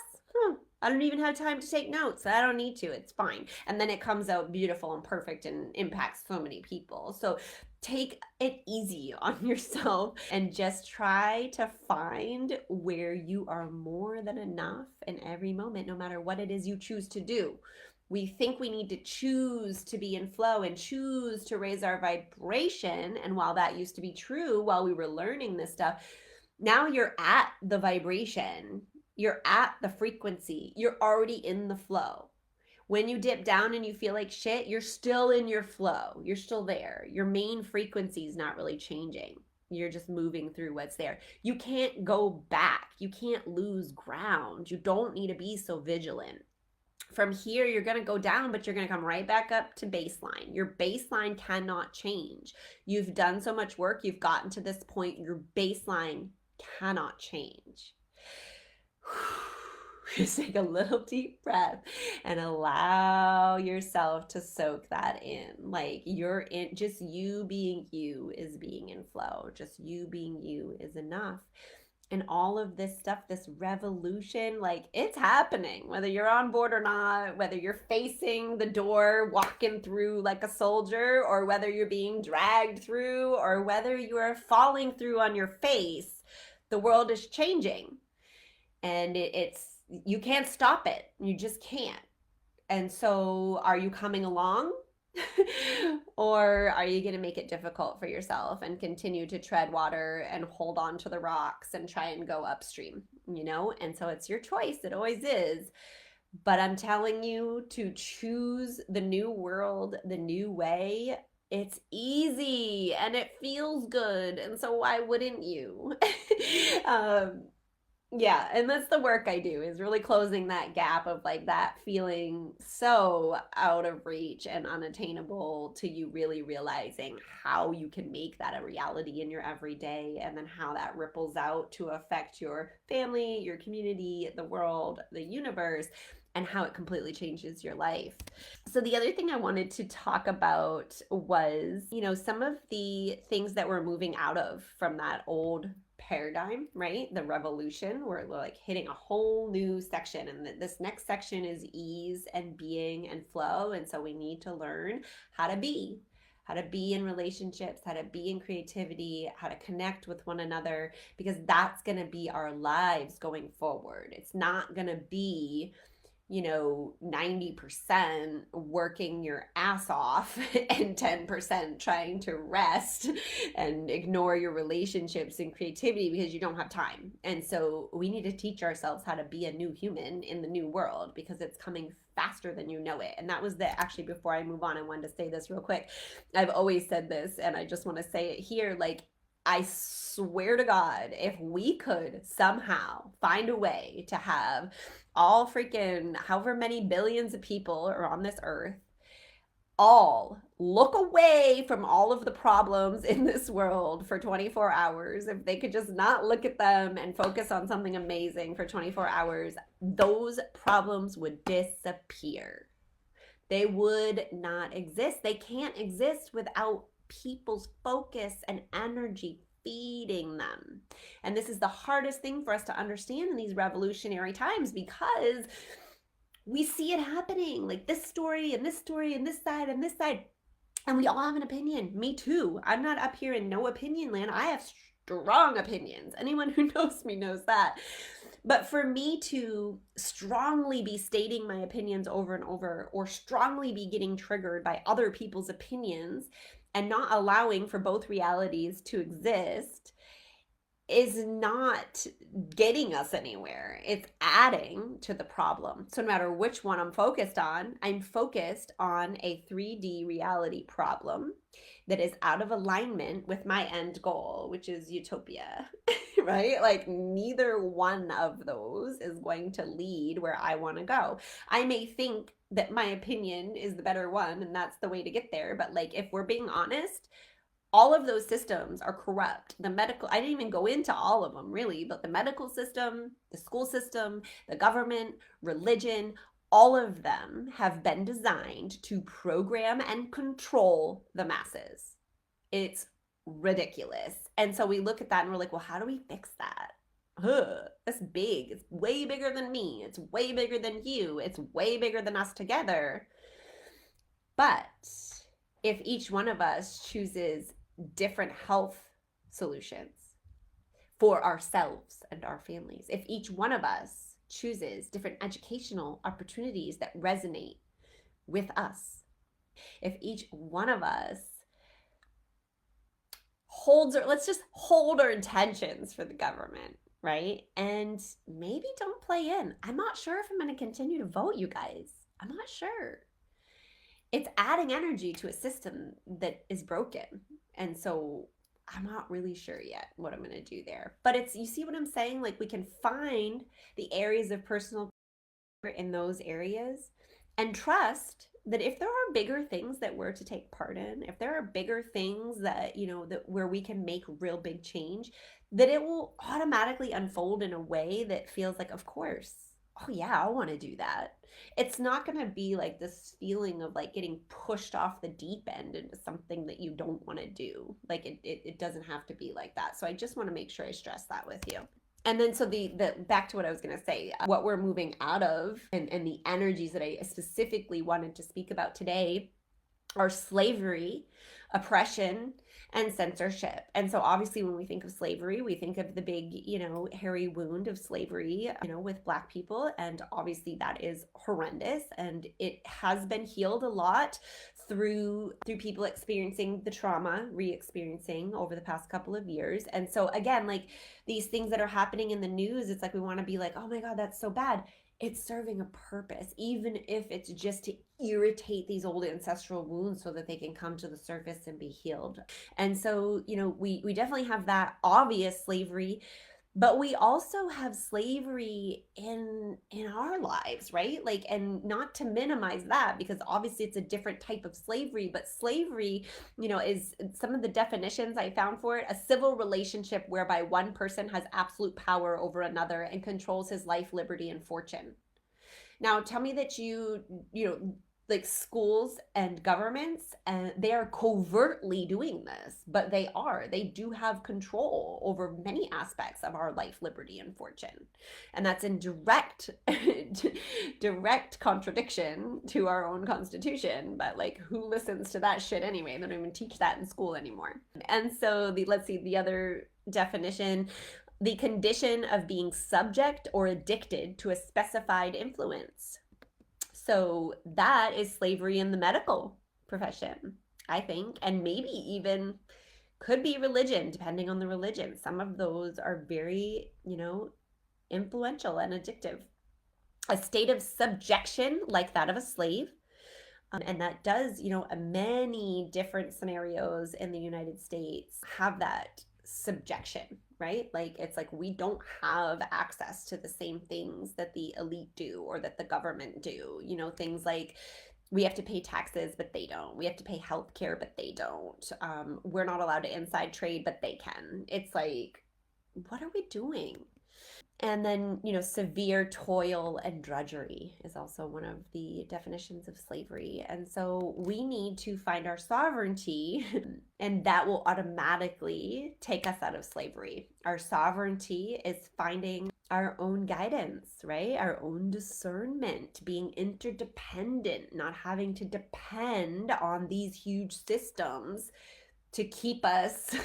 I don't even have time to take notes. I don't need to. It's fine. And then it comes out beautiful and perfect and impacts so many people. So take it easy on yourself and just try to find where you are more than enough in every moment, no matter what it is you choose to do. We think we need to choose to be in flow and choose to raise our vibration. And while that used to be true while we were learning this stuff, now you're at the vibration, you're at the frequency, you're already in the flow. When you dip down and you feel like shit, you're still in your flow. You're still there. Your main frequency is not really changing. You're just moving through what's there. You can't go back. You can't lose ground. You don't need to be so vigilant. From here, you're going to go down, but you're going to come right back up to baseline. Your baseline cannot change. You've done so much work, you've gotten to this point, your baseline cannot change. Just take a little deep breath and allow yourself to soak that in. Like you're in, just you being you is being in flow. Just you being you is enough. And all of this stuff, this revolution, like it's happening, whether you're on board or not, whether you're facing the door, walking through like a soldier, or whether you're being dragged through, or whether you are falling through on your face, the world is changing. And it's, you can't stop it. You just can't. And so, are you coming along? Or are you going to make it difficult for yourself and continue to tread water and hold on to the rocks and try and go upstream, you know? And so it's your choice. It always is. But I'm telling you to choose the new world, the new way. It's easy and it feels good. And so why wouldn't you? um, yeah, and that's the work I do, is really closing that gap of like that feeling so out of reach and unattainable, to you really realizing how you can make that a reality in your everyday, and then how that ripples out to affect your family, your community, the world, the universe, and how it completely changes your life. So the other thing I wanted to talk about was, some of the things that we're moving out of from that old paradigm, right? The revolution. We're like hitting a whole new section, and this next section is ease and being and flow. And so we need to learn how to be, in relationships, how to be in creativity, how to connect with one another, because that's going to be our lives going forward. It's not going to be 90% working your ass off and 10% trying to rest and ignore your relationships and creativity because you don't have time. And so we need to teach ourselves how to be a new human in the new world, because it's coming faster than you know it. And that was actually, before I move on, I wanted to say this real quick. I've always said this, and I just want to say it here. Like, I swear to God, if we could somehow find a way to have all freaking however many billions of people are on this earth all look away from all of the problems in this world for 24 hours, if they could just not look at them and focus on something amazing for 24 hours, those problems would disappear. They would not exist. They can't exist without people's focus and energy feeding them. And this is the hardest thing for us to understand in these revolutionary times, because we see it happening, like this story and this story and this side and this side, and we all have an opinion. Me too. I'm not up here in no opinion land. I have strong opinions. Anyone who knows me knows that. But for me to strongly be stating my opinions over and over, or strongly be getting triggered by other people's opinions, and not allowing for both realities to exist, is not getting us anywhere. It's adding to the problem. So no matter which one I'm focused on a 3D reality problem that is out of alignment with my end goal, which is utopia, right? Like, neither one of those is going to lead where I want to go. I may think that my opinion is the better one and that's the way to get there, but like, if we're being honest, all of those systems are corrupt. The medical, I didn't even go into all of them really, but the medical system, the school system, the government, religion, all of them have been designed to program and control the masses. It's ridiculous. And so we look at that and we're like, well, how do we fix that? That's big. It's way bigger than me. It's way bigger than you. It's way bigger than us together. But if each one of us chooses different health solutions for ourselves and our families, if each one of us chooses different educational opportunities that resonate with us, if each one of us let's just hold our intentions for the government, right? And maybe don't play in. I'm not sure if I'm going to continue to vote, you guys. I'm not sure. It's adding energy to a system that is broken. And so I'm not really sure yet what I'm going to do there. But it's, you see what I'm saying? Like, we can find the areas of personal in those areas, and trust that if there are bigger things that we're to take part in, if there are bigger things that, that where we can make real big change, that it will automatically unfold in a way that feels like, of course, oh yeah, I want to do that. It's not going to be like this feeling of like getting pushed off the deep end into something that you don't want to do. Like it doesn't have to be like that. So I just want to make sure I stress that with you. And then so the back to what I was going to say, what we're moving out of, and the energies that I specifically wanted to speak about today are slavery, oppression, and censorship. And so obviously when we think of slavery, we think of the big, hairy wound of slavery, with Black people. And obviously that is horrendous. And it has been healed a lot through people experiencing the trauma, re-experiencing over the past couple of years. And so again, like these things that are happening in the news, it's like we want to be like, oh my God, that's so bad. It's serving a purpose, even if it's just to irritate these old ancestral wounds so that they can come to the surface and be healed. And so, we definitely have that obvious slavery, but we also have slavery in our lives, right? Like, and not to minimize that, because obviously it's a different type of slavery, but slavery, is some of the definitions I found for it: a civil relationship whereby one person has absolute power over another and controls his life, liberty, and fortune. Now, tell me that like schools and governments, and they are covertly doing this, but they do have control over many aspects of our life, liberty, and fortune. And that's in direct contradiction to our own constitution. But like, who listens to that shit anyway? They don't even teach that in school anymore. And so let's see, the other definition: the condition of being subject or addicted to a specified influence. So that is slavery in the medical profession, I think, and maybe even could be religion, depending on the religion. Some of those are very, influential and addictive. A state of subjection like that of a slave. And that does, many different scenarios in the United States have that subjection, right? Like it's like we don't have access to the same things that the elite do or that the government do. Things like we have to pay taxes, but they don't. We have to pay health care, but they don't. We're not allowed to inside trade, but they can. It's like, what are we doing? And then, severe toil and drudgery is also one of the definitions of slavery. And so we need to find our sovereignty, and that will automatically take us out of slavery. Our sovereignty is finding our own guidance, right? Our own discernment, being interdependent, not having to depend on these huge systems to keep us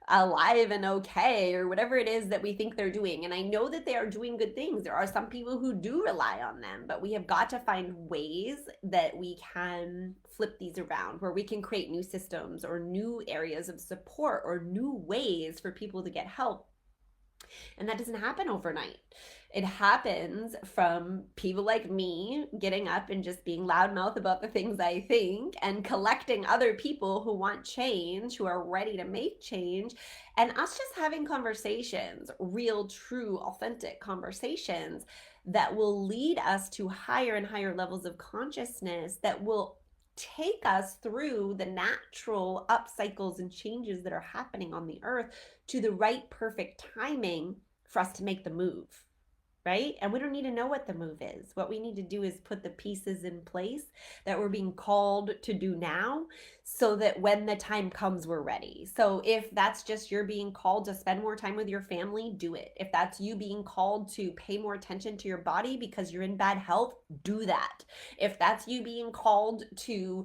alive and okay, or whatever it is that we think they're doing. And I know that they are doing good things. There are some people who do rely on them, but we have got to find ways that we can flip these around, where we can create new systems or new areas of support or new ways for people to get help. And that doesn't happen overnight. It happens from people like me getting up and just being loudmouth about the things I think, and collecting other people who want change, who are ready to make change, and us just having conversations, real, true, authentic conversations that will lead us to higher and higher levels of consciousness that will take us through the natural up cycles and changes that are happening on the earth to the right perfect timing for us to make the move, right? And we don't need to know what the move is. What we need to do is put the pieces in place that we're being called to do now, so that when the time comes, we're ready. So if that's just you're being called to spend more time with your family, do it. If that's you being called to pay more attention to your body because you're in bad health, do that. If that's you being called to,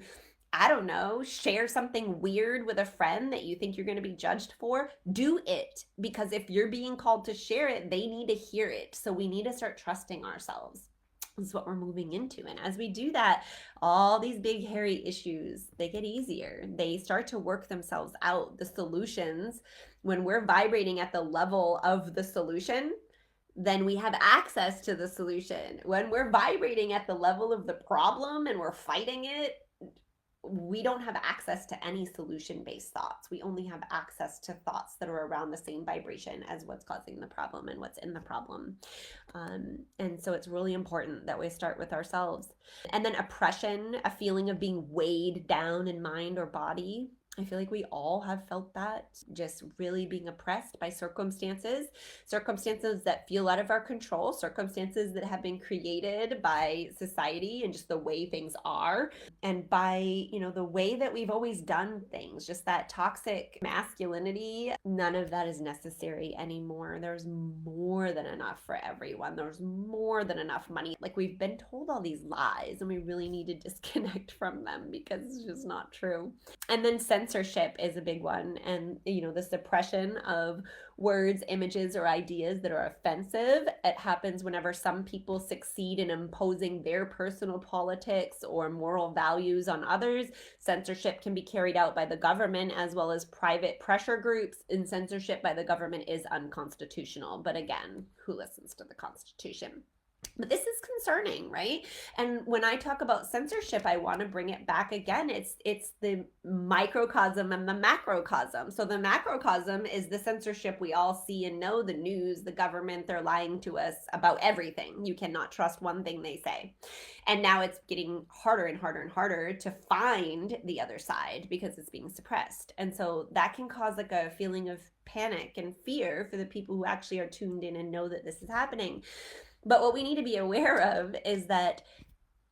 I don't know, share something weird with a friend that you think you're going to be judged for, do it. Because if you're being called to share it, they need to hear it. So we need to start trusting ourselves. This is what we're moving into. And as we do that, all these big, hairy issues, they get easier. They start to work themselves out. The solutions, when we're vibrating at the level of the solution, then we have access to the solution. When we're vibrating at the level of the problem and we're fighting it, we don't have access to any solution-based thoughts. We only have access to thoughts that are around the same vibration as what's causing the problem and what's in the problem. And so it's really important that we start with ourselves. And then oppression, a feeling of being weighed down in mind or body. I feel like we all have felt that, just really being oppressed by circumstances that feel out of our control, circumstances that have been created by society and just the way things are, and by, the way that we've always done things, just that toxic masculinity. None of that is necessary anymore. There's more than enough for everyone. There's more than enough money. Like, we've been told all these lies and we really need to disconnect from them because it's just not true. And then censorship is a big one, and the suppression of words, images, or ideas that are offensive. It happens whenever some people succeed in imposing their personal politics or moral values on others. Censorship can be carried out by the government as well as private pressure groups, and censorship by the government is unconstitutional. But again, who listens to the Constitution? But this is concerning, right? And when I talk about censorship, I want to bring it back again. It's the microcosm and the macrocosm. So the macrocosm is the censorship we all see and know, the news, the government, they're lying to us about everything. You cannot trust one thing they say. And now it's getting harder and harder and harder to find the other side because it's being suppressed. And so that can cause like a feeling of panic and fear for the people who actually are tuned in and know that this is happening. But what we need to be aware of is that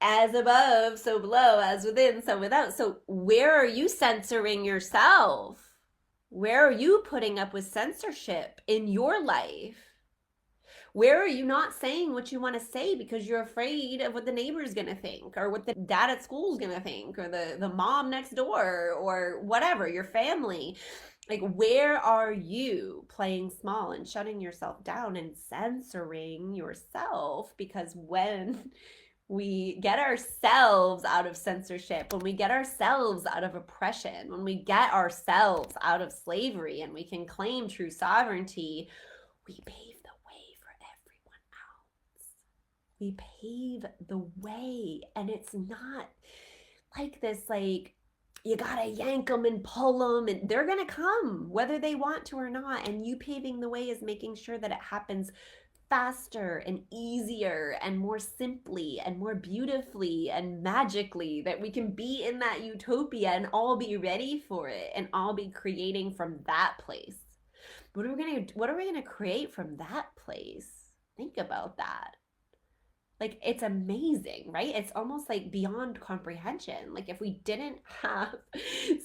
as above, so below, as within, so without. So where are you censoring yourself? Where are you putting up with censorship in your life? Where are you not saying what you want to say because you're afraid of what the neighbor's going to think, or what the dad at school is going to think, or the mom next door, or whatever, your family? Like, where are you playing small and shutting yourself down and censoring yourself? Because when we get ourselves out of censorship, when we get ourselves out of oppression, when we get ourselves out of slavery and we can claim true sovereignty, we pave the way for everyone else. We pave the way. And it's not like this, like, you gotta yank them and pull them, and they're gonna come whether they want to or not. And you paving the way is making sure that it happens faster and easier and more simply and more beautifully and magically, that we can be in that utopia and all be ready for it and all be creating from that place. What are we gonna create from that place? Think about that. Like, it's amazing, right? It's almost like beyond comprehension. Like, if we didn't have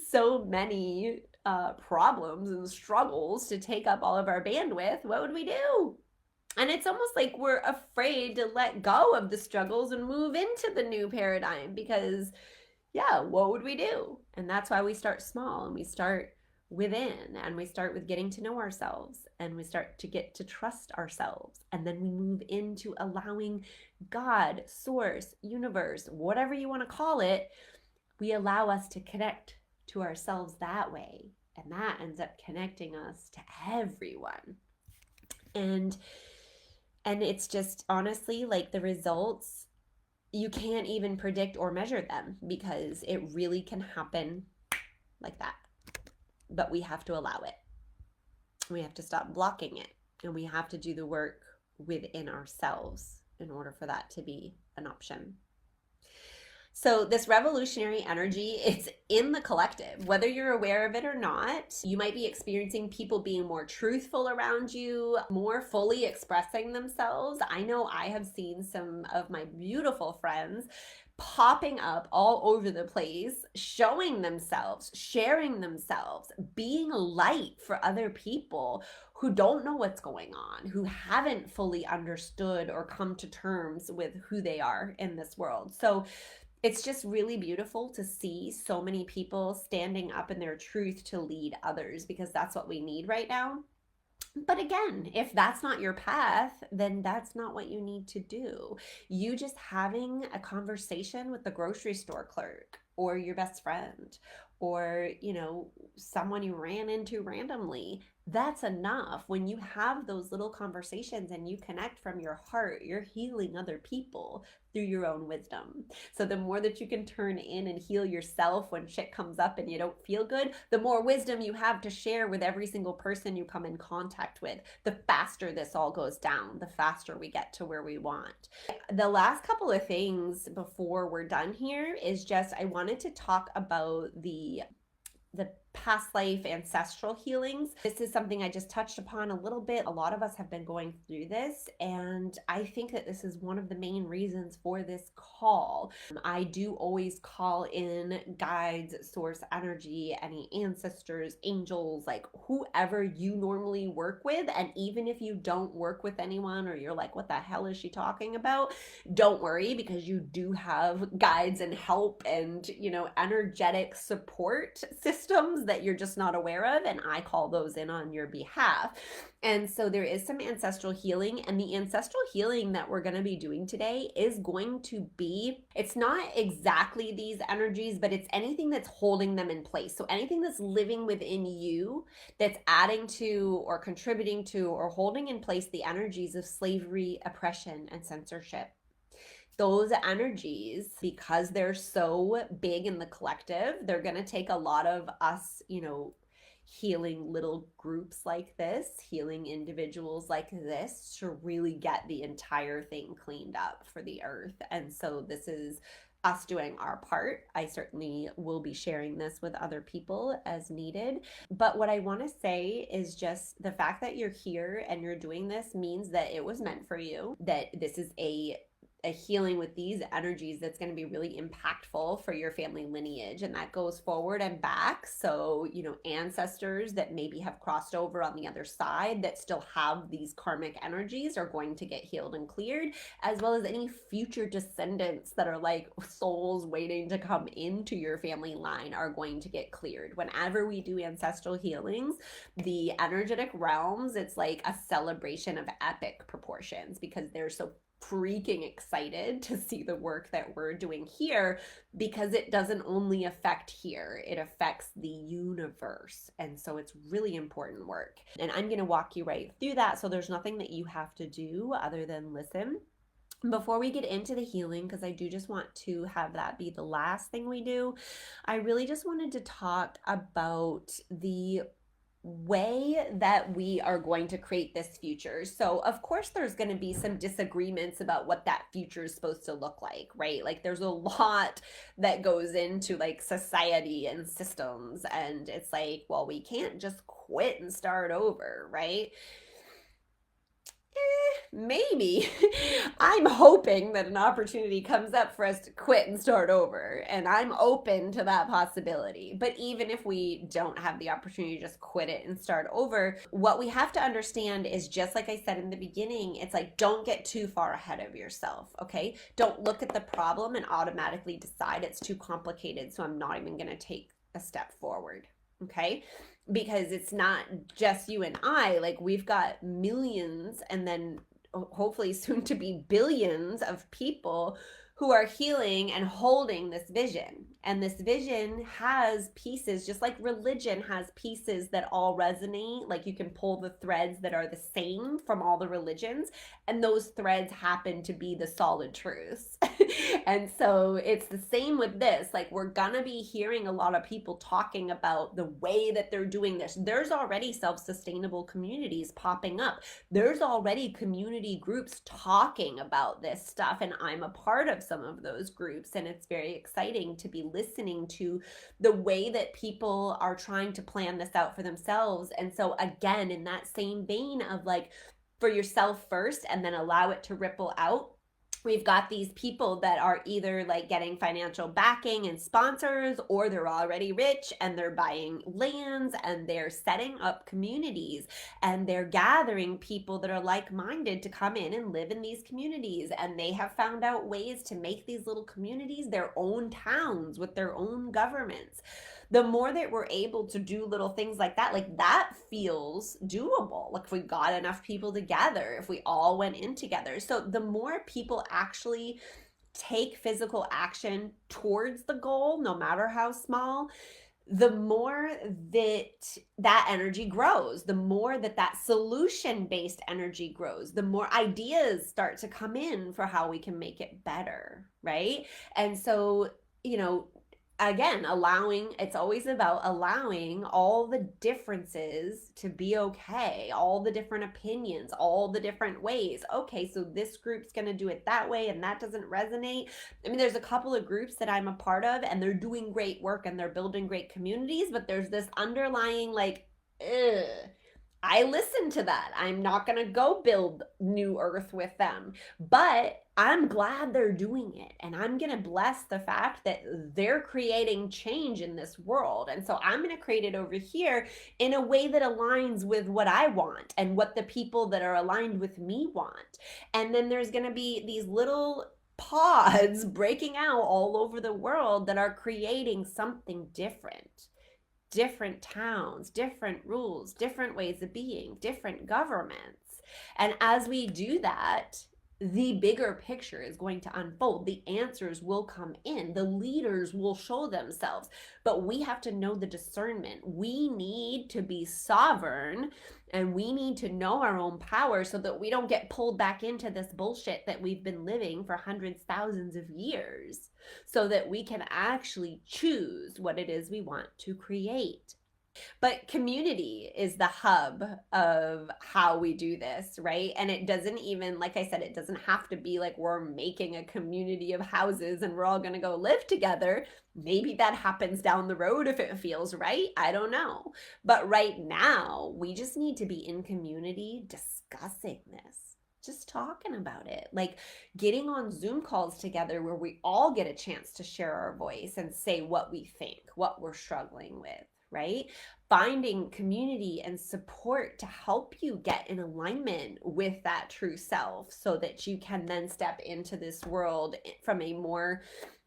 so many problems and struggles to take up all of our bandwidth, what would we do? And it's almost like we're afraid to let go of the struggles and move into the new paradigm because, yeah, what would we do? And that's why we start small, and we start within, and we start with getting to know ourselves, and we start to get to trust ourselves, and then we move into allowing God, source, universe, whatever you want to call it, we allow us to connect to ourselves that way, and that ends up connecting us to everyone. And it's just honestly, like, the results, you can't even predict or measure them because it really can happen like that. But we have to allow it. We have to stop blocking it, and we have to do the work within ourselves in order for that to be an option. So this revolutionary energy, it's in the collective, whether you're aware of it or not. You might be experiencing people being more truthful around you, more fully expressing themselves. I know I have seen some of my beautiful friends popping up all over the place, showing themselves, sharing themselves, being a light for other people who don't know what's going on, who haven't fully understood or come to terms with who they are in this world. So it's just really beautiful to see so many people standing up in their truth to lead others, because that's what we need right now. But again, if that's not your path, then that's not what you need to do. You just having a conversation with the grocery store clerk or your best friend or, someone you ran into randomly, that's enough. When you have those little conversations and you connect from your heart, you're healing other people through your own wisdom. So the more that you can turn in and heal yourself when shit comes up and you don't feel good, the more wisdom you have to share with every single person you come in contact with. The faster this all goes down, the faster we get to where we want. The last couple of things before we're done here is just I wanted to talk about the past life ancestral healings. This is something I just touched upon a little bit. A lot of us have been going through this, and I think that this is one of the main reasons for this call. I do always call in guides, source energy, any ancestors, angels, like whoever you normally work with. And even if you don't work with anyone or you're like, what the hell is she talking about? Don't worry, because you do have guides and help and, energetic support systems that you're just not aware of, and I call those in on your behalf. And so there is some ancestral healing, and the ancestral healing that we're going to be doing today is going to be, it's not exactly these energies, but it's anything that's holding them in place. So anything that's living within you that's adding to or contributing to or holding in place the energies of slavery, oppression, and censorship. Those energies, because they're so big in the collective, they're going to take a lot of us, healing little groups like this, healing individuals like this to really get the entire thing cleaned up for the earth. And so this is us doing our part. I certainly will be sharing this with other people as needed. But what I want to say is just the fact that you're here and you're doing this means that it was meant for you, that this is a healing with these energies that's going to be really impactful for your family lineage, and that goes forward and back. So ancestors that maybe have crossed over on the other side that still have these karmic energies are going to get healed and cleared, as well as any future descendants that are like souls waiting to come into your family line are going to get cleared. Whenever we do ancestral healings, the energetic realms, it's like a celebration of epic proportions because they're so freaking excited to see the work that we're doing here, because it doesn't only affect here, it affects the universe. And so it's really important work. And I'm going to walk you right through that. So there's nothing that you have to do other than listen. Before we get into the healing, because I do just want to have that be the last thing we do, I really just wanted to talk about the way that we are going to create this future. So of course there's going to be some disagreements about what that future is supposed to look like, right? Like there's a lot that goes into like society and systems, and it's like, well, we can't just quit and start over, right? Maybe. I'm hoping that an opportunity comes up for us to quit and start over, and I'm open to that possibility. But even if we don't have the opportunity to just quit it and start over, what we have to understand is, just like I said in the beginning, it's like, don't get too far ahead of yourself, okay? Don't look at the problem and automatically decide it's too complicated, so I'm not even going to take a step forward, okay? Because it's not just you and I, like we've got millions and then hopefully soon to be billions of people who are healing and holding this vision. And this vision has pieces, just like religion has pieces that all resonate. Like you can pull the threads that are the same from all the religions, and those threads happen to be the solid truths. And so it's the same with this. Like we're gonna be hearing a lot of people talking about the way that they're doing this. There's already self-sustainable communities popping up. There's already community groups talking about this stuff, and I'm a part of some of those groups, and it's very exciting to be listening to the way that people are trying to plan this out for themselves. And so again, in that same vein of like, for yourself first and then allow it to ripple out, we've got these people that are either like getting financial backing and sponsors, or they're already rich and they're buying lands and they're setting up communities and they're gathering people that are like-minded to come in and live in these communities. And they have found out ways to make these little communities their own towns with their own governments. The more that we're able to do little things like that feels doable. Like if we got enough people together, if we all went in together. So the more people actually take physical action towards the goal, no matter how small, the more that that energy grows, the more that that solution based energy grows, the more ideas start to come in for how we can make it better, right? And so, you know, again, allowing, it's always about allowing all the differences to be okay, all the different opinions, all the different ways. Okay, so this group's going to do it that way and that doesn't resonate. I mean, there's a couple of groups that I'm a part of and they're doing great work and they're building great communities, but there's this underlying like, ugh, I listen to that. I'm not going to go build new earth with them, but I'm glad they're doing it. And I'm going to bless the fact that they're creating change in this world. And so I'm going to create it over here in a way that aligns with what I want and what the people that are aligned with me want. And then there's going to be these little pods breaking out all over the world that are creating something different, different towns, different rules, different ways of being, different governments. And as we do that, the bigger picture is going to unfold. The answers will come in. The leaders will show themselves. But we have to know the discernment. We need to be sovereign and we need to know our own power so that we don't get pulled back into this bullshit that we've been living for hundreds, thousands of years, so that we can actually choose what it is we want to create. But community is the hub of how we do this, right? And it doesn't even, like I said, it doesn't have to be like we're making a community of houses and we're all going to go live together. Maybe that happens down the road if it feels right. I don't know. But right now, we just need to be in community discussing this, just talking about it, like getting on Zoom calls together where we all get a chance to share our voice and say what we think, what we're struggling with, right? Finding community and support to help you get in alignment with that true self so that you can then step into this world from a more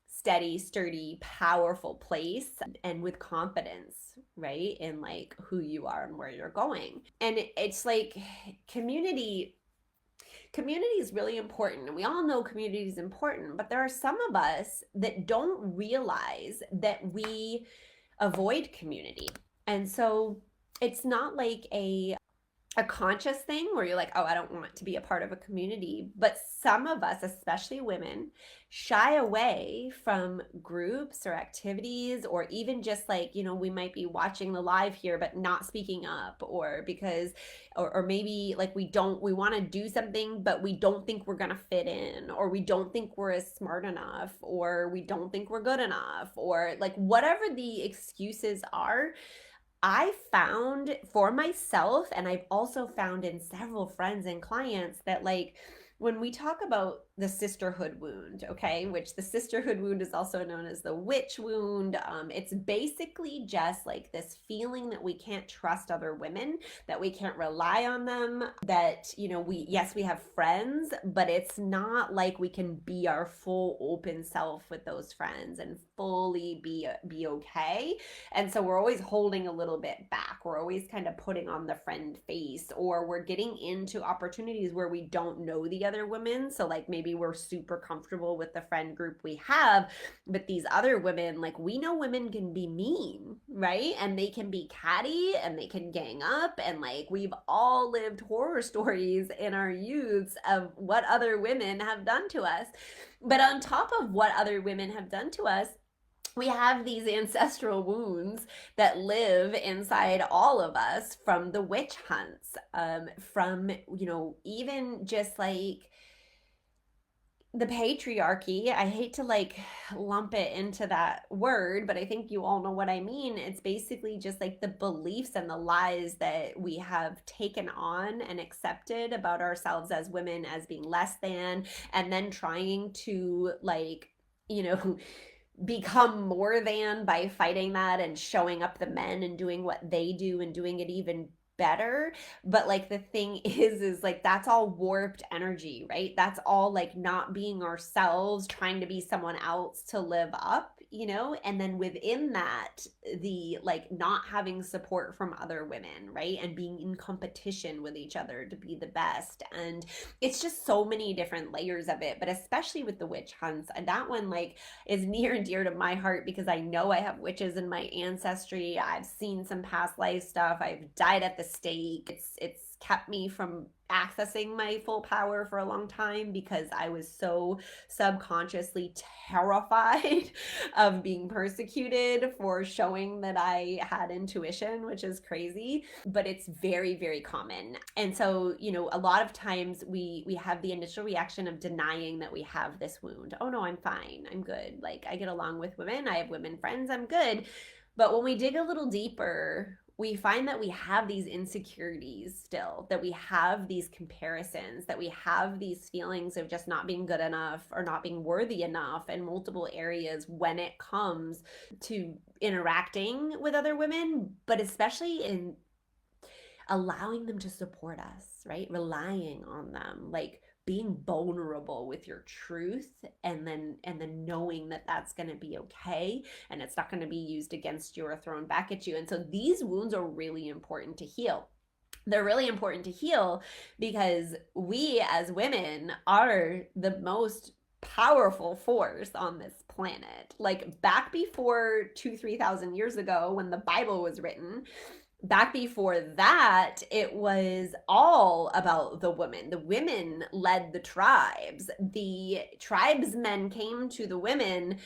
steady, sturdy, powerful place and with confidence, right? In like who you are and where you're going. And it's like community is really important, and we all know community is important, but there are some of us that don't realize that we avoid community. And so it's not like a conscious thing where you're like, oh, I don't want to be a part of a community. But some of us, especially women, shy away from groups or activities, or even just like, you know, we might be watching the live here, but not speaking up, or because, or maybe like we want to do something, but we don't think we're going to fit in, or we don't think we're as smart enough, or we don't think we're good enough, or like whatever the excuses are. I found for myself, and I've also found in several friends and clients, that like when we talk about the sisterhood wound, okay, which the sisterhood wound is also known as the witch wound, it's basically just like this feeling that we can't trust other women, that we can't rely on them, that, you know, we have friends, but it's not like we can be our full open self with those friends and fully be okay. And so we're always holding a little bit back. We're always kind of putting on the friend face, or we're getting into opportunities where we don't know the other women. So like maybe we're super comfortable with the friend group we have, but these other women, like we know women can be mean, right? And they can be catty and they can gang up. And like we've all lived horror stories in our youths of what other women have done to us. But on top of what other women have done to us, we have these ancestral wounds that live inside all of us from the witch hunts, from, you know, even just like the patriarchy. I hate to like lump it into that word, but I think you all know what I mean. It's basically just like the beliefs and the lies that we have taken on and accepted about ourselves as women as being less than, and then trying to like, you know, become more than by fighting that and showing up the men and doing what they do and doing it even better. But like the thing is like that's all warped energy, right? That's all like not being ourselves, trying to be someone else to live up, and then within that, the like not having support from other women, right? And being in competition with each other to be the best. And it's just so many different layers of it, but especially with the witch hunts. And that one, like, is near and dear to my heart because I know I have witches in my ancestry. I've seen some past life stuff. I've died at the stake. It's kept me from accessing my full power for a long time because I was so subconsciously terrified of being persecuted for showing that I had intuition, which is crazy, but it's very, very common. And so, a lot of times we have the initial reaction of denying that we have this wound. Oh no, I'm fine. I'm good. Like, I get along with women. I have women friends. I'm good. But when we dig a little deeper, we find that we have these insecurities still, that we have these comparisons, that we have these feelings of just not being good enough or not being worthy enough in multiple areas when it comes to interacting with other women, but especially in allowing them to support us, right? Relying on them, like being vulnerable with your truth, and then knowing that that's going to be okay and it's not going to be used against you or thrown back at you. And so these wounds are really important to heal. They're really important to heal because we as women are the most powerful force on this planet. Like back before 3,000 years ago when the Bible was written, back before that, it was all about the women. The women led the tribes. The tribesmen came to the women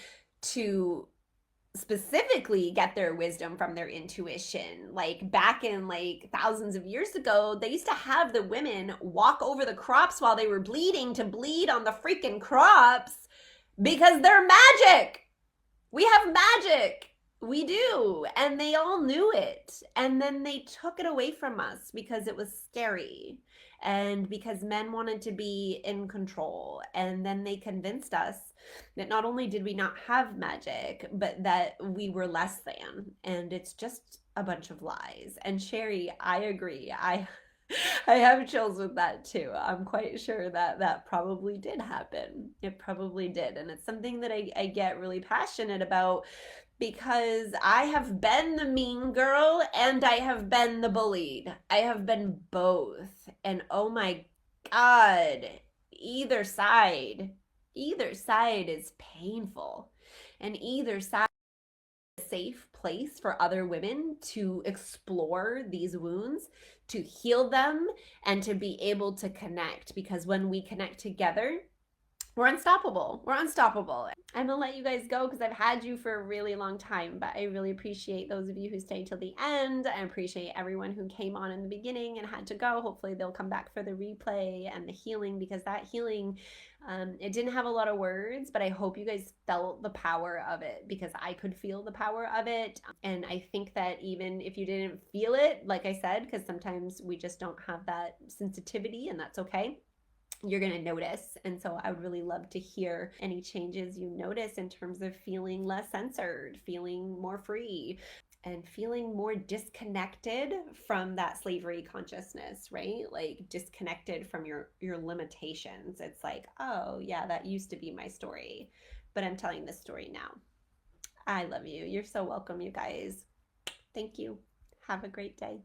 to specifically get their wisdom from their intuition. Like back in like thousands of years ago, they used to have the women walk over the crops while they were bleeding to bleed on the freaking crops because they're magic. We have magic. We do. And they all knew it. And then they took it away from us because it was scary and because men wanted to be in control. And then they convinced us that not only did we not have magic, but that we were less than. And it's just a bunch of lies. And Sherry, I agree. I have chills with that too. I'm quite sure that that probably did happen. It probably did. And it's something that I get really passionate about because I have been the mean girl and I have been the bullied. I have been both. And oh my God, either side, either side is painful. And either side is a safe place for other women to explore these wounds, to heal them, and to be able to connect. Because when we connect together, we're unstoppable. We're unstoppable. I'm gonna let you guys go because I've had you for a really long time, but I really appreciate those of you who stayed till the end. I appreciate everyone who came on in the beginning and had to go. Hopefully they'll come back for the replay and the healing, because that healing, it didn't have a lot of words, but I hope you guys felt the power of it because I could feel the power of it. And I think that even if you didn't feel it, like I said, because sometimes we just don't have that sensitivity, and that's okay, you're going to notice. And so I would really love to hear any changes you notice in terms of feeling less censored, feeling more free, and feeling more disconnected from that slavery consciousness, right? Like disconnected from your limitations. It's like, oh yeah, that used to be my story, but I'm telling this story now. I love you. You're so welcome, you guys. Thank you. Have a great day.